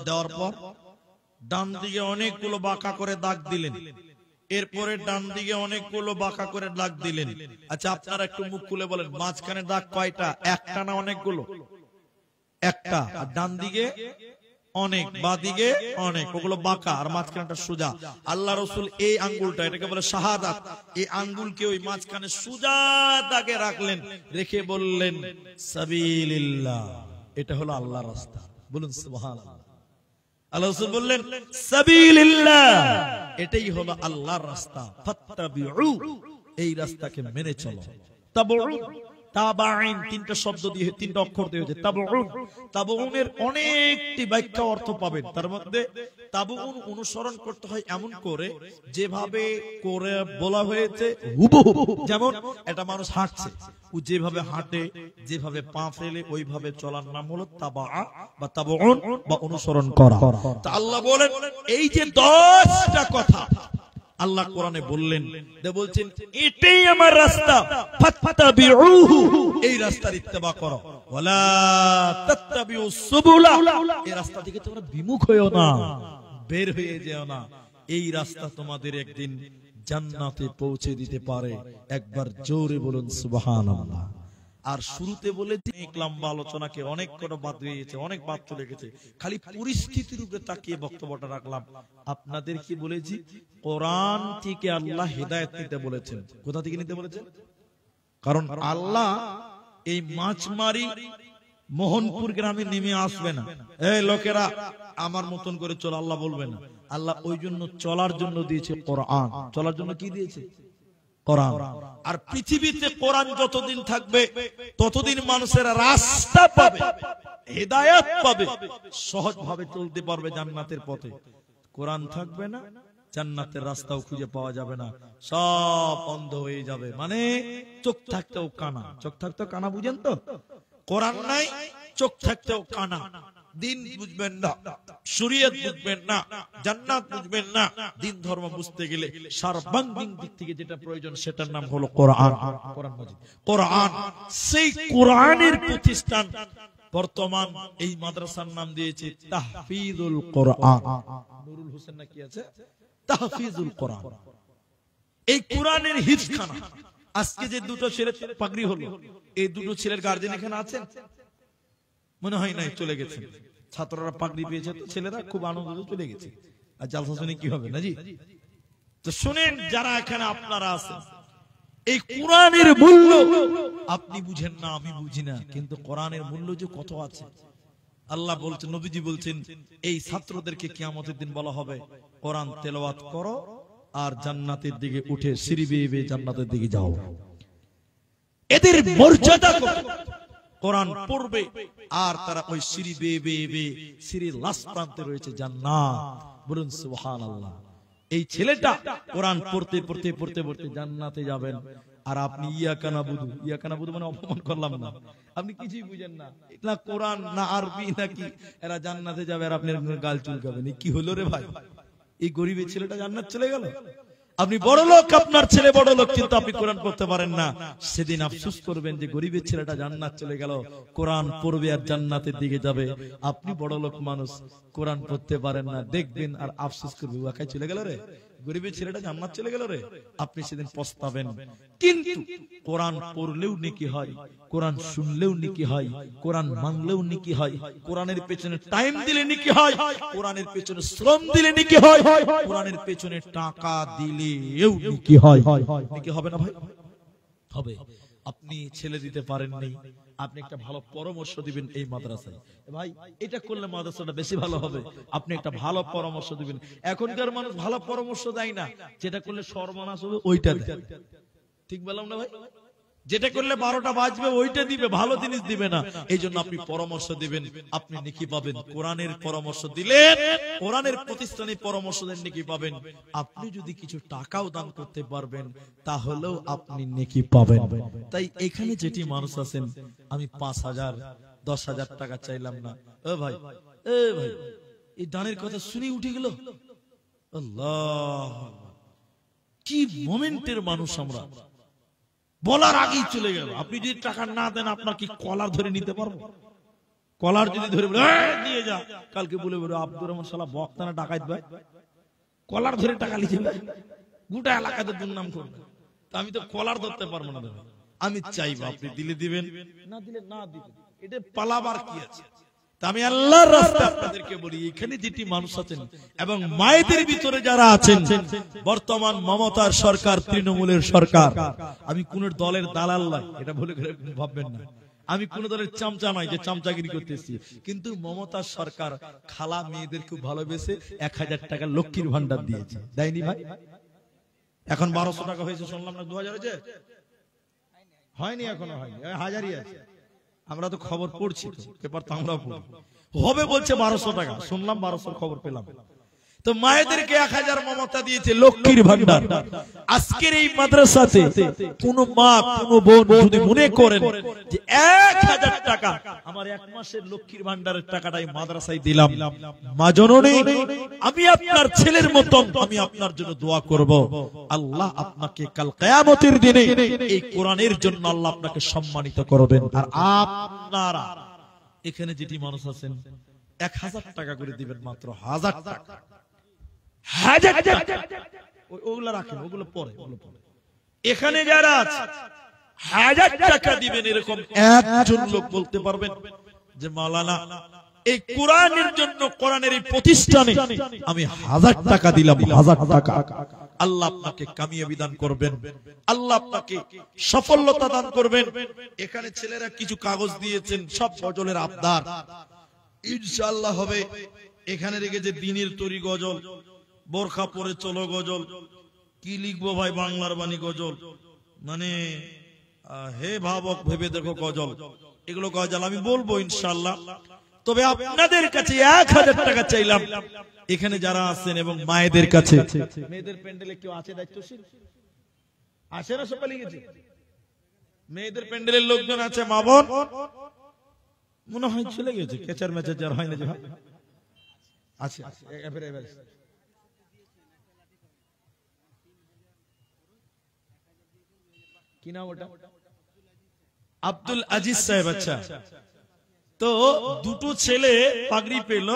দেওয়ার পর ডান দিকে অনেকগুলো বাঁকা করে দাগ দিলেন, এরপরে ডান দিকে অনেকগুলো বাঁকা করে দাগ দিলেন। আচ্ছা আপনারা একটু মুখ খুলে বলেন, মাঝখানে দাগ কয়টা? একটা না অনেকগুলো? একটা। আর ডান দিকে অনেক, বাদিকে অনেক, ওগুলো বাঁকা, আর মাঝখানটা সোজা। আল্লাহ রাসূল এই আঙ্গুলটা, এটাকে বলে শাহাদাত, এই আঙ্গুলকে ওই মাঝখানে সোজা দাগে রাখলেন, রেখে বললেন সাবিলিল্লাহ, এটা হলো আল্লাহর রাস্তা। বলুন সুবহানাল্লাহ। আল্লাহ রাসূল বললেন সাবিলিল্লাহ, এটাই হলো আল্লাহর রাস্তা, ফাত্তাবিউ, এই রাস্তাকে মেনে চলো। তাবউ, তাবাইন, 3টা শব্দ দিয়ে 3টা অক্ষর দিয়ে হয়েছে তাবউন। তাবউনের অনেকটি ব্যাখ্যা অর্থ পাবেন, তার মধ্যে তাবউন অনুসরণ করতে হয় এমন করে যেভাবে করে বলা হয়েছে হুবহু। যেমন একটা মানুষ হাঁটছে, ও যেভাবে হাঁটে, যেভাবে পা ফেলে ওইভাবে চলার নাম হলো তাবা বা তাবউন বা অনুসরণ করা। তা আল্লাহ বলেন এই যে 10টা কথা আল্লাহ কোরআনে বললেন, বলছেন এটাই আমার রাস্তা, ফাত্তাবিউহু, এই রাস্তার ইত্তেবা করো, ওয়ালা তাত্তাবিউস সুবুলা, এই রাস্তা থেকে তোমরা বিমুখ হয়ো না, বের হয়ে যেও না, এই রাস্তা তোমাদের একদিন জান্নাতে পৌঁছে দিতে পারে। একবার জোরে বলুন সুবহানাল্লাহ। আর শুরুতে বলেছি অনেক লম্বা আলোচনাকে অনেক কোনো বাদ হয়ে গেছে, অনেক বাদ চলে গেছে, খালি পরিস্থিতির উপরে তাকিয়ে বক্তব্যটা রাখলাম। আপনাদের কি বলেছি? কোরআন থেকে আল্লাহ হেদায়েত নিতে বলেছেন। কোথা থেকে নিতে বলেছেন? কারণ আল্লাহ এই মাছমারি মোহনপুর গ্রামে নেমে আসবে না, এই লোকেরা আমার মতন করে চল, আল্লাহ বলবে না। আল্লাহ ওই জন্য চলার জন্য দিয়েছে কোরআন। চলার জন্য কি দিয়েছে? কোরআন। আর পৃথিবীতে কোরআন যতদিন থাকবে ততদিন মানুষের রাস্তা পাবে, হেদায়েত পাবে, সহজ ভাবে চলতে পারবে জান্নাতের পথে। কোরআন থাকবে না, জান্নাতের রাস্তাও খুঁজে পাওয়া যাবে না, সব অন্ধ হয়ে যাবে। মানে চোখ থাকতেও কানা। চোখ থাকতেও কানা, বুঝেন তো? কোরআন নাই, চোখ থাকতেও কানা। দিন বুঝবেন না, শরীয়ত বুঝবেন না, জান্নাত বুঝবেন না। দিন ধর্ম বুঝতে গেলে সর্বাঙ্গীন দিক থেকে যেটা প্রয়োজন সেটার নাম হলো কোরআন। কোরআন মাজিদ, কোরআন। সেই কোরআনের প্রতিষ্ঠান বর্তমান এই মাদ্রাসার নাম দিয়েছে তাহফিজুল কোরআন। নুরুল হোসেন না কি আছে? তাহফিজুল কোরআন। এই কোরআনের হিফজখানা। আজকে যে দুটো ছেলে পাগড়ি হলো, এই দুটো ছেলের গার্জিয়ান এখানে আছেন? মনে হয় নাই, চলে গেছে। ছাত্ররা পাগড়ি পেয়েছে তো ছেলেরা খুব আনন্দ চলে গেছে। আর জালসা শুনে কি হবে না জি? তো শুনেন যারা এখানে আপনারা আছেন, এই কোরআনের মূল্য আপনি বুঝেন না, আমি বুঝি না, কিন্তু কোরআনের মূল্য যে কত আছে। আল্লাহ বলছেন, নবীজি বলছেন, এই ছাত্রদেরকে কিয়ামতের দিন বলা হবে কোরআন তেলাওয়াত করো আর জান্নাতের দিকে উঠে সিঁড়ি বেয়ে বেয়ে জান্নাতের দিকে যাও। এদের মর্যাদা কত! কোরআন পড়বে আর তারা ওই সিঁড়ি বেয়ে বেয়ে বেয়ে সিঁড়ির লাস্ট প্রান্তে রয়েছে জান্নাত। বলুন সুবহানাল্লাহ। এই ছেলেটা কোরআন পড়তে পড়তে পড়তে পড়তে জান্নাতে যাবেন, আর আপনি ইয়াকা নাবুদু মানে অপমান করলাম না, আপনি কিছুই বুঝেন না, না কোরআন না আরবি নাকি, এরা জান্নাতে যাবে আর আপনি গাল চুলকাবেন। কি হলো রে ভাই? এই গরিবের ছেলেটা জান্নাত চলে গেল। আপনি বড় লোক, আপনার ছেলে বড় লোক, কিন্তু আপনি কোরআন পড়তে পারেন না। সেদিন আফসোস করবেন যে গরিবের ছেলেটা জান্নাত চলে গেল, কোরআন পড়বে আর জান্নাতের দিকে যাবে। আপনি বড় লোক মানুষ, কোরআন পড়তে পারেন না, দেখবেন আর আফসোস করবে, ওয়াকাই চলে গেল রে, গরিবের ছেলেটা জান্নাত চলে গেল রে। আপনি সেদিন পস্তাবেন। কিন্তু কোরআন পড়লেও নেকি হয়, কোরআন শুনলেও নেকি হয়, কোরআন মানলেও নেকি হয়, কোরআনের পেছনে টাইম দিলে নেকি হয়, কোরআনের পেছনে শ্রম দিলে নেকি হয়, কোরআনের পেছনে টাকা দিলেও নেকি হয়। নেকি হবে না ভাই? হবে। আপনি ছেলে দিতে পারেননি, আপনি একটা ভালো পরামর্শ দিবেন এই মাদ্রাসায়, ভাই এটা করলে মাদ্রাসাটা বেশি ভালো হবে, আপনি একটা ভালো পরামর্শ দিবেন। এখনকার মানুষ ভালো পরামর্শ দেয় না, যেটা করলে সর্বনাশ হবে ওইটা দেয়। ঠিক বললাম না ভাই? যেটা করলে 12টা বাজবে ওইটা দিবে, ভালো জিনিস দিবে না। এই জন্য আপনি পরামর্শ দিবেন, আপনি নেকি পাবেন। কোরআনের পরামর্শ দিলেন, কোরআনের প্রতিষ্ঠানে পরামর্শ দেন, নেকি পাবেন। আপনি যদি কিছু টাকাও দান করতে পারবেন তাহলেও আপনি নেকি পাবেন। তাই এখানে যেটি মানুষ আছেন, আমি 5,000 10,000 টাকা চাইলাম না। এ ভাই এই দানের কথা শুনে উঠে গেল। আল্লাহ, কি মোমেন্টের মানুষ আমরা! বলার আগেই চলে গেল। আপনি যদি টাকা না দেন, আপনার কি কলার ধরে নিতে পারবো? কলার যদি ধরে নিয়ে যা, কালকে বলে বলে আব্দুর রহমান শালা বক্তানা ডাকাইত ভাই, কলার ধরে টাকা লিখে গোটা এলাকাতে দুর্নাম করবে। আমি তো কলার ধরতে পারবো না। আমি চাইবো আপনি দিলে দিবেন, না দিলে না দিবেন, এটা পালাবার কি আছে? আমি আল্লাহর রাস্তায় আপনাদেরকে বলি, এখানে যেটি মানুষ আছেন এবং মায়েদের ভিতরে যারা আছেন, বর্তমান মমতার সরকার, তৃণমূলের সরকার, আমি কোন দলের দালাল নয়, এটা ভুলে ভাববেন না। আমি কোন দলের চামচা নয় যে চামচাগিরি করতেছি, কিন্তু মমতার সরকার খালা মেয়েদের খুব ভালোবেসে 1000 টাকা লক্ষ্মীর ভান্ডার দিয়েছে, দেয়নি ভাই? এখন 1200 টাকা হয়েছে শুনলাম না, 2000 হয়েছে? হয়নি, এখনো হয়নি, 1000ই আছে। আমরা তো খবর পড়ছি, পেপার তো আমরাও পড়ি। হবে বলছে 1200 টাকা, শুনলাম 1200 খবর পেলাম। তো মায়েদেরকে 1000 মমতা দিয়েছে লক্ষ্মীর ভান্ডার। আজকের এই মাদ্রাসাতে কোন মা কোন বোন যদি মনে করেন যে 1000 টাকা আমার 1 মাসের লক্ষ্মীর ভান্ডারের টাকাটাই মাদ্রাসায় দিলাম, মা জননী আমি আপনার ছেলের মতন আমি আপনার জন্য দোয়া করব, আল্লাহ আপনাকে কাল কিয়ামতের দিনে এই কোরআনের জন্য আল্লাহ আপনাকে সম্মানিত করবেন। আর আপনারা এখানে যেটি মানুষ আছেন 1000 টাকা করে দিবেন, মাত্র 1000 টাকা, 1000 টাকা। ওগুলো রাখেন, ওগুলো পরে। এখানে যারা আছে 1000 টাকা দিবেন, এরকম একজন লোক বলতে পারবেন যে মাওলানা এই কোরআনের জন্য, কোরআনের এই প্রতিষ্ঠানে আমি 1000 টাকা দিলাম, 1000 টাকা। আল্লাহ আপনাকে কামিয়াবি দান করবেন, আল্লাহ আপনাকে সফলতা দান করবেন। এখানে ছেলেরা কিছু কাগজ দিয়েছেন, সব গজলের আবদার ইনশাআল্লাহ হবে। এখানে রেখেছে দিনের তরি গজল, বোরখা পরে চলো গজল, কি লিখবো ভাই বাংলার বাণী গজল, মানে হে ভাবক ভেবে দেখো গজল, এগুলো গজল আমি বলবো ইনশাআল্লাহ। তবে আপনাদের কাছে 1000 টাকা চাইলাম, এখানে যারা আছেন এবং মায়েদের কাছে। মেয়েদের প্যান্ডেলে কেউ আছে দায়িত্বশীল? আসে না, সব পালিয়ে গেছে। মেয়েদের প্যান্ডেলের লোকজন আছে, মা বোন মনে হয় চলে গেছে, কেচার মেচার যার হয় না যে আছে। কি নাম ওটা? আব্দুল আজিজ সাহেব। আচ্ছা, তো দুটো ছেলে পাগড়ি পেল,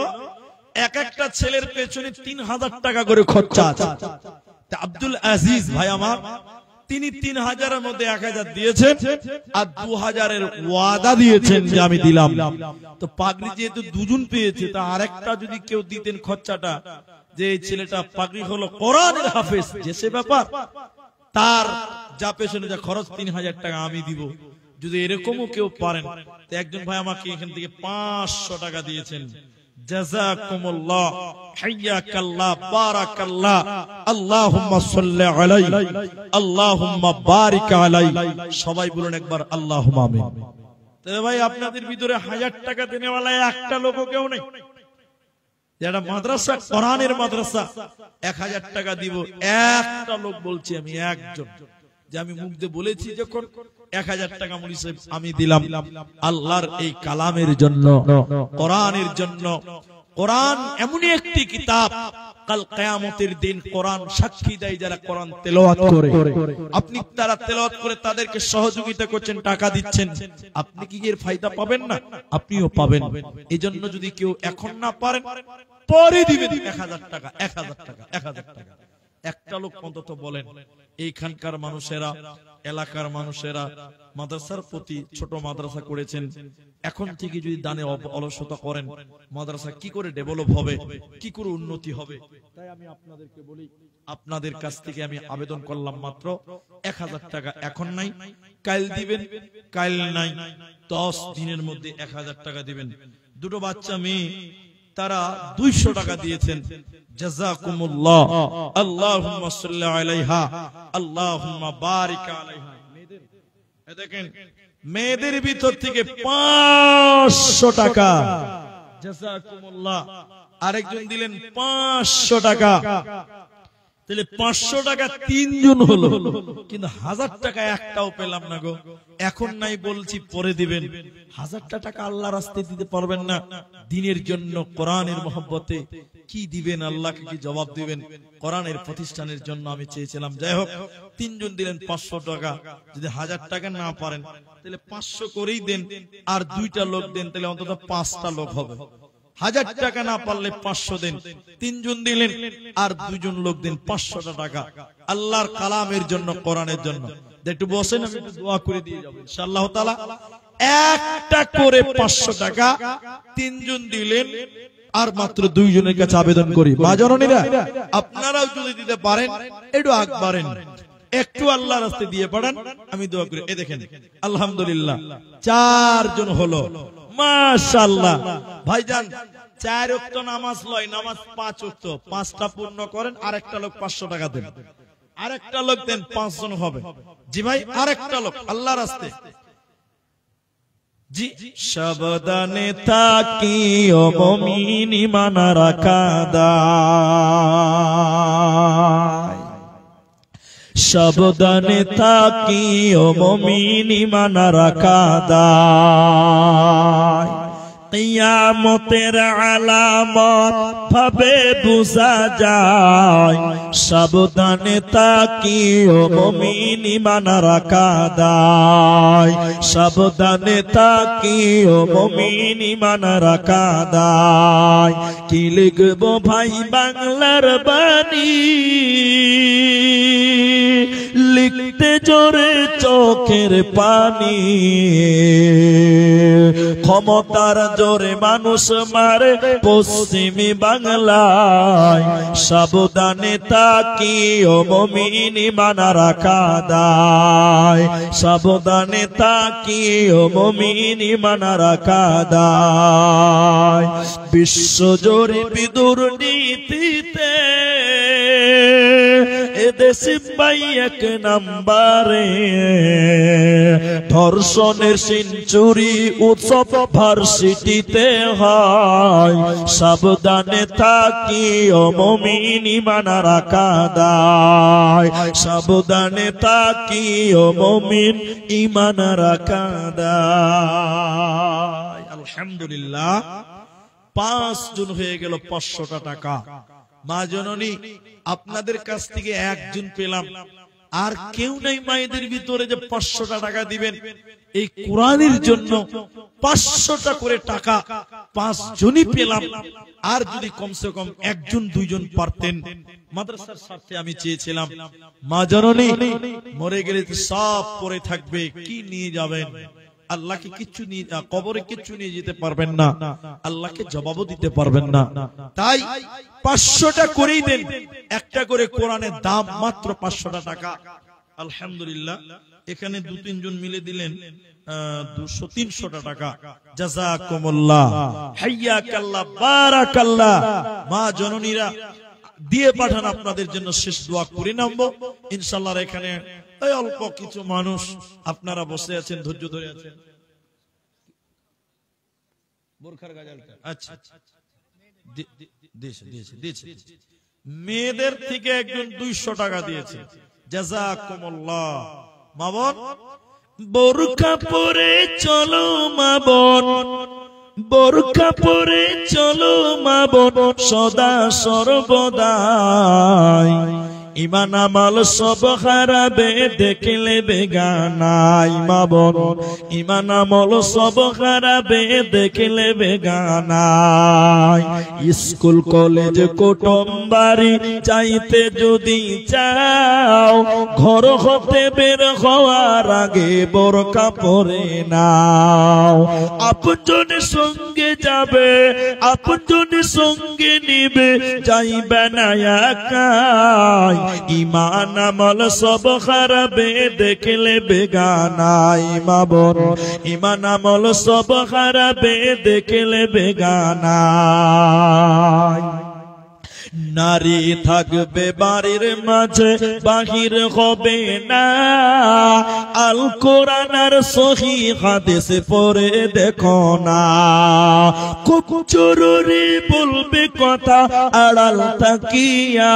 এক একটা ছেলের পেছনে 3000 টাকা করে খরচা আছে। আব্দুল আজিজ ভাই আমার, তিনি 3000-এর মধ্যে 1000 দিয়েছেন আর 2000 এর ওয়াদা দিয়েছেন যে আমি দিলাম। তো পাগড়ি যেহেতু দুজন পেয়েছে, তা আরেকটা যদি কেউ দিতেন খরচাটা, যে এই ছেলেটা পাগড়ি হলো কোরআনের হাফেজ, যে সে ব্যাপার, তার যা পেছনে যা খরচ 3000 টাকা আমি দিব। যদি এরকমও কেউ পারেন, তো একজন ভাই আমাকে এখান থেকে 500 টাকা দিয়েছেন। জাযাকুমুল্লাহ, হাইয়াকাল্লাহ, বারাকাল্লাহ, আল্লাহুম্মা সাল্লি আলাইহি, আল্লাহুম্মা বারিক আলাইহি। সবাই বলুন একবার আল্লাহুম্মা আমিন। তবে ভাই আপনাদের ভিতরে 1000 টাকা দেনেওয়ালা একটা লোকও কেউ নেই? যারা মাদ্রাসা, কোরআনের মাদ্রাসা, 1000 টাকা দিব, একটা লোক বলছি আমি, একজন, যে আমি মুখ দিয়ে বলেছি যখন 1000 টাকা মুলি সাহেব আমি দিলাম আল্লাহর এই কালামের জন্য, কোরআনের জন্য। কোরআন এমনই একটি কিতাব, কাল কিয়ামতের দিন কোরআন সাক্ষী দেয় যারা কোরআন তেলাওয়াত করে। আপনি তারা তেলাওয়াত করে তাদেরকে সহযোগিতা করছেন, টাকা দিচ্ছেন, আপনি কি এর ফায়দা পাবেন না? আপনিও পাবেন। এজন্য যদি কেউ এখন না পারেন, পরে দিবেন 1000 টাকা, 1000 টাকা, 1000 টাকা। একটা লোক অন্তত বলেন, এইখানকার মানুষেরা, এলাকার মানুষেরা মাদ্রাসার প্রতি, ছোট মাদ্রাসা করেছেন, এখন থেকে যদি দানে অলসতা করেন, মাদ্রাসা কি করে ডেভেলপ হবে, কি করে উন্নতি হবে? তাই আমি আপনাদেরকে বলি, আপনাদের কাছ থেকে আমি আবেদন করলাম মাত্র 1000 টাকা। এখন নাই, কাল দিবেন, কাল নাই, 10 দিনের মধ্যে 1000 টাকা দিবেন। দুটো বাচ্চা মেয়ে, তারা 200 টাকা দিয়েছেন। জাযাকুমুল্লাহ, আল্লাহুম্মা সাল্লি আলাইহা, আল্লাহুম্মা বারিক আলাইহা। দেখেন, মেয়েদের ভিতর থেকে 500 টাকা, জাযাকুমুল্লাহ। আরেকজন দিলেন 500 টাকা, তাহলে 500 টাকা 3 জন হলো, কিন্তু 1000 টাকা একটাও পেলাম না গো। এখন নাই বলছি, পরে দিবেন। 1000 টাকা আল্লাহর রাস্তায় দিতে পারবেন না, দ্বীনের জন্য, কোরআনের মহব্বতে কি দিবেন? আল্লাহকে কি জবাব দিবেন? কোরআনের প্রতিষ্ঠানের জন্য আমি চেয়েছিলাম। যাই হোক, 3 জন দিলেন 500 টাকা। যদি 1000 টাকা না পারেন, তাহলে 500 করেই দেন, আর 2টা লোক দেন, তাহলে অন্তত 5টা লোক হবে। 1000 টাকা না পারলে 500 দেন। 3 জন দিলেন আর 2 জন লোক দেন 500 টাকা আল্লাহর কালামের জন্য, কোরআনের জন্য। একটু বসেন, আমি একটু দোয়া করে দিয়ে যাব ইনশাআল্লাহ তাআলা। একটা করে 500 টাকা 3 জন দিলেন, আর মাত্র 2 জনের কাছে আবেদন করি, মা জননীরা আপনারাও যদি দিতে পারেন একটু আগ বাড়েন, একটু আল্লাহর রাস্তায় দিয়ে পাঠান, আমি দোয়া করি। এই দেখেন, আলহামদুলিল্লাহ 4 জন হলো, মাশাআল্লাহ। ভাইজান 4 ওয়াক্ত নামাজ লয়, নামাজ 5 ওয়াক্ত, 5টা পূর্ণ করেন, আরেকটা লোক 500 টাকা দেন, আরেকটা লোক দেন, 5 জন হবে। জি ভাই, আরেকটা লোক আল্লাহর রাস্তায়। জি, সাবধানে থাকিও মুমিন, ঈমান রাখা দায়। সাবধানে থাকিও মুমিন, ঈমান রাখা দায়। কিয়ামতের আলামত ভাবে বুঝা যায়, সাবধানে তাকিও মুমিন ঈমান রাখা দায়, সাবধানে তাকিও মুমিন ঈমান রাখা দায়। কি লিখবো ভাই বাংলার বাণী, লিখতে জোরে চোখের পানি, ক্ষমতার জোরে মানুষ মারে পশ্চিমী বাংলায়, সাবধানে তাকিও মুমিন ঈমান রাখা দায়, সাবধানে তাকিও মুমিন ঈমান রাখা দায়। বিশ্বজোরে দুর্নীতিতে এদেশে পাই এক নাম্বারে, ধর্ষণের সেঞ্চুরি উৎসব ভার্সিটিতে হয়, সাবধানে তাকিও মুমিন ঈমান রাখা দায়, সাবধানে তাকিও মুমিন ঈমান রাখা দায়। আলহামদুলিল্লাহ 5 জন হয়ে গেল 500 টাকা। মা জননী আপনাদের কাছ থেকে একজন পেলাম, আর কেউ নাই মায়েদের ভিতরে যে 500 টাকা দিবেন এই কোরআনের জন্য। 500টা করে টাকা 5 জনই পেলাম, আর যদি কমসে কম একজন দুইজন পারতেন। মাদ্রাসার স্বার্থে আমি চেয়েছিলাম, মা জননী মরে গেলে সব পড়ে থাকবে, কি নিয়ে যাবেন? আল্লাহকে কিচ্ছু নিয়ে, কবরে কিচ্ছু নিয়ে যেতে পারবেন না, আল্লাহকে জবাবও দিতে পারবেন না। তাই 500টা করেই দেন, একটা করে কোরআনের দাম মাত্র 500 টাকা। আলহামদুলিল্লাহ এখানে 2-3 জন মিলে দিলেন 200-300 টাকা। জাযাকুমুল্লাহ, হাইয়াকাল্লাহ, বারাকাল্লাহ। মা জননীরা দিয়ে পাঠান, আপনাদের জন্য শেষ দোয়া করে নামবো ইনশাআল্লাহ। এখানে এই অল্প কিছু মানুষ আপনারা বসে আছেন, ধৈর্য ধরে আছেন। বোরখার গাজালটা আচ্ছা দিয়েছে। মেয়েদের থেকে একজন 200 টাকা দিয়েছে। জাযাকুমুল্লাহ। মা বোন, বোরখা পরে চলো মা বোন, বোরখা পরে চলো মা বোন, সদা সর্বদাই। ঈমান আমল সব হারাবে দেখলে বেগানাই। মা বোন, ঈমান আমল সব হারাবে দেখলে বেগানাই। স্কুল কলেজ কুটুম বাড়ি চাইতে যদি চাও, ঘর হতে বের হওয়ার আগে বোরকা পরে নাও। আপনজন সঙ্গে যাবে, আপনজন সঙ্গে নিবে, যাইবে না একাই। ঈমান আমল সব হারাবে দেখলে বেগানাই। মা বোন, ঈমান আমল সব হারাবে দেখলে বেগানাই। নারী থাকবে বাড়ির মাঝে, বাহির হবে না। আল কোরআন আর সহিহ হাদিস পড়ে দেখো না। খুব জরুরি বলবে কথা আড়াল তাকিয়া।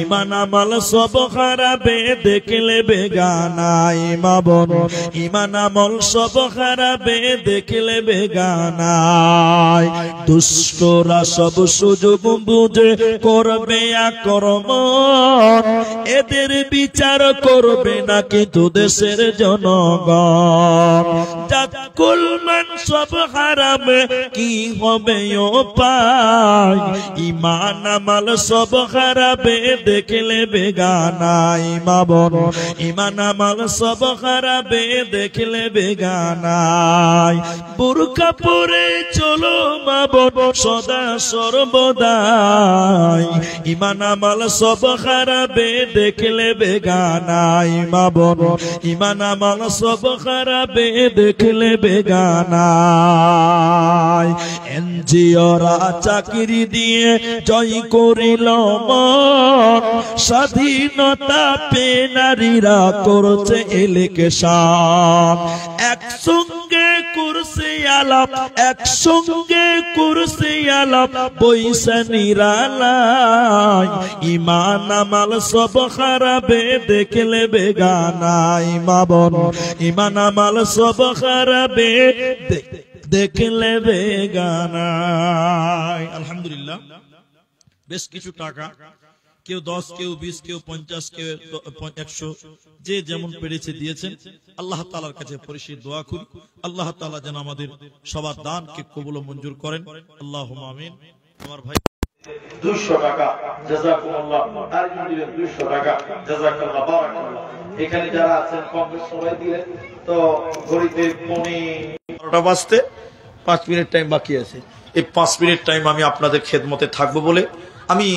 ঈমান আমল সব হারাবে দেখলে বেগানাই। মা বোন, ঈমান আমল সব হারাবে দেখলে বেগানাই। দুষ্টরা সব সুযোগ বুঝে করবে আক্রমণ, এদের বিচার করবে না কিন্তু দেশের জনগণ। জাতকুল মান সব হারাবে, কি হবে উপায়? ঈমান আমল সব হারাবে দেখলে বেগানাই। মা বোন, ঈমান আমল সব হারাবে দেখলে বেগানাই। বোরকা পরে চলো মা বোন, সদা সর্বদাই। ঈমান আমল সব হারাবে দেখলে বেগানাই। মা বোন, ঈমান আমল সব হারাবে দেখলে বেগানাই। এনজিওরা চাকরি দিয়ে জয় করিল মন, স্বাধীনতা পেয়ে নারীরা করছে ইলেকশন। একসঙ্গে কুরসি আলাপ, একসঙ্গে কুরসি আলাপ, বইসা নিরালাই। ঈমান আমল সব হারাবে দেখলে বেগানাই। মা বোন, ঈমান আমল সব হারাবে দেখলে বেগানায়। আলহামদুলিল্লাহ, বেশ কিছু টাকা, কেউ 10, কেউ 20, কেউ 50, কেউ 100, যে যেমন পেরেছে দিয়েছেন। আল্লাহ তাআলার কাছে পরিশেষ দোয়া করি, আল্লাহ তাআলা যেন আমাদের সবার দানকে কবুল ও মঞ্জুর করেন। আল্লাহুম্মা আমিন। আমার ভাই 200 টাকা, জাযাকুমুল্লাহ। আরেকজন দিলেন 200 টাকা, জাযাকাল্লাহ, বারাকাল্লাহ। এখানে যারা আছেন কম বেশি সবাই দিলেন। তো ঘড়িতে 12টা বাজতে 5 মিনিট টাইম বাকি আছে। এই 5 মিনিট টাইম আমি আপনাদের খেদমতে থাকবো বলে আমি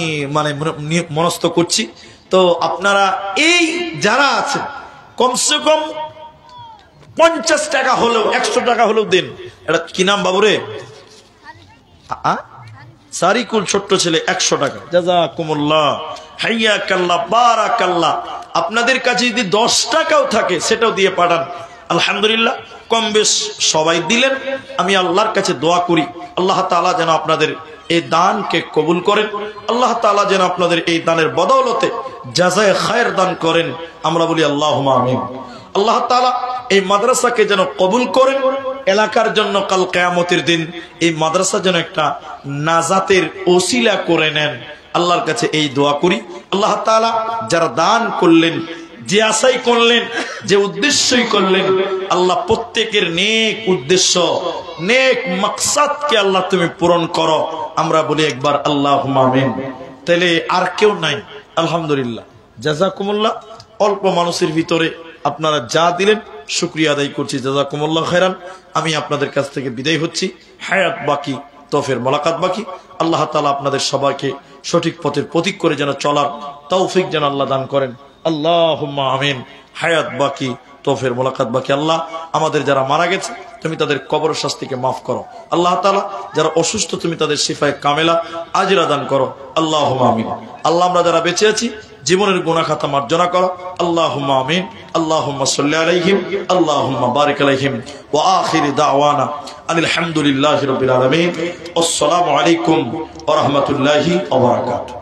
মনস্থ করছি। তো আপনারা এই যারা আছেন কমসে কম 50 টাকা হলেও, 100 টাকা হলেও দিন। এটা কি নাম বাবুরে? সারিকুল, ছোট্ট ছেলে, 100 টাকা। জাযাকুমুল্লাহ, হাইয়াকাল্লাহ, বারাকাল্লাহ। আপনাদের কাছে যদি 10 টাকাও থাকে সেটাও দিয়ে পাঠান। আলহামদুলিল্লাহ, কম বেশ সবাই দিলেন। আমি আল্লাহর কাছে দোয়া করি আল্লাহ তাআলা যেন আপনাদের এই দানকে কবুল করেন। আল্লাহ তাআলা যেন আপনাদের এই দানের বদৌলতে জাযায়ে খায়ের দান করেন। আমরা বলি আল্লাহুম্মা আমিন। আল্লাহ তাআলা এই মাদ্রাসাকে যেন কবুল করেন। এলাকার জন্য কাল কিয়ামতের দিন এই মাদ্রাসা যেন একটা নাজাতের ওসিলা করে নেন। আল্লাহর কাছে এই দোয়া করি। আল্লাহ তাআলা যারা দান করলেন, যে আশাই করলেন, যে উদ্দেশ্যই করলেন, আল্লাহ প্রত্যেকের নেক উদ্দেশ্য, নেক মাকসাদকে আল্লাহ তুমি পূরণ করো। আমরা বলি একবার আল্লাহুম্মা আমিন। তাহলে আর কেউ নাই। আলহামদুলিল্লাহ, জাযাকুমুল্লাহ। অল্প মানুষের ভিতরে আপনারা যা দিলেন শুকরিয়া আদায় করছি। জাযাকুমুল্লাহ খায়রান। আমি আপনাদের কাছ থেকে বিদায় হচ্ছি। হায়াত বাকি, তৌফের মোলাকাত বাকি। আল্লাহ তাআলা আপনাদের সবাইকে সঠিক পথের প্রতীক করে যেন চলার তৌফিক যেন আল্লাহ দান করেন। আল্লাহুম্মা আমিন। হায়াত বাকি, তৌফের মোলাকাত বাকি। আল্লাহ আমাদের যারা মারা গেছে তুমি তাদের কবর শাস্তিকে মাফ করো। আল্লাহ তাআলা যারা অসুস্থ তুমি তাদের শিফায়ে কামেলা আজরা দান করো। আল্লাহুম্মা আমিন। আল্লাহ আমরা যারা বেঁচে আছি জীবনের গুনাহ খাতা মার্জনা করো। আল্লাহুম্মা আমিন। আল্লাহুম্মা সাল্লি আলাইহিম, আল্লাহুম্মা বারিক আলাইহিম। ওয়া আখিরি দাওয়ানা আলহামদুলিল্লাহি রাব্বিল আলামিন। আসসালামু আলাইকুম ওয়া রাহমাতুল্লাহি ওয়া বারাকাতুহু।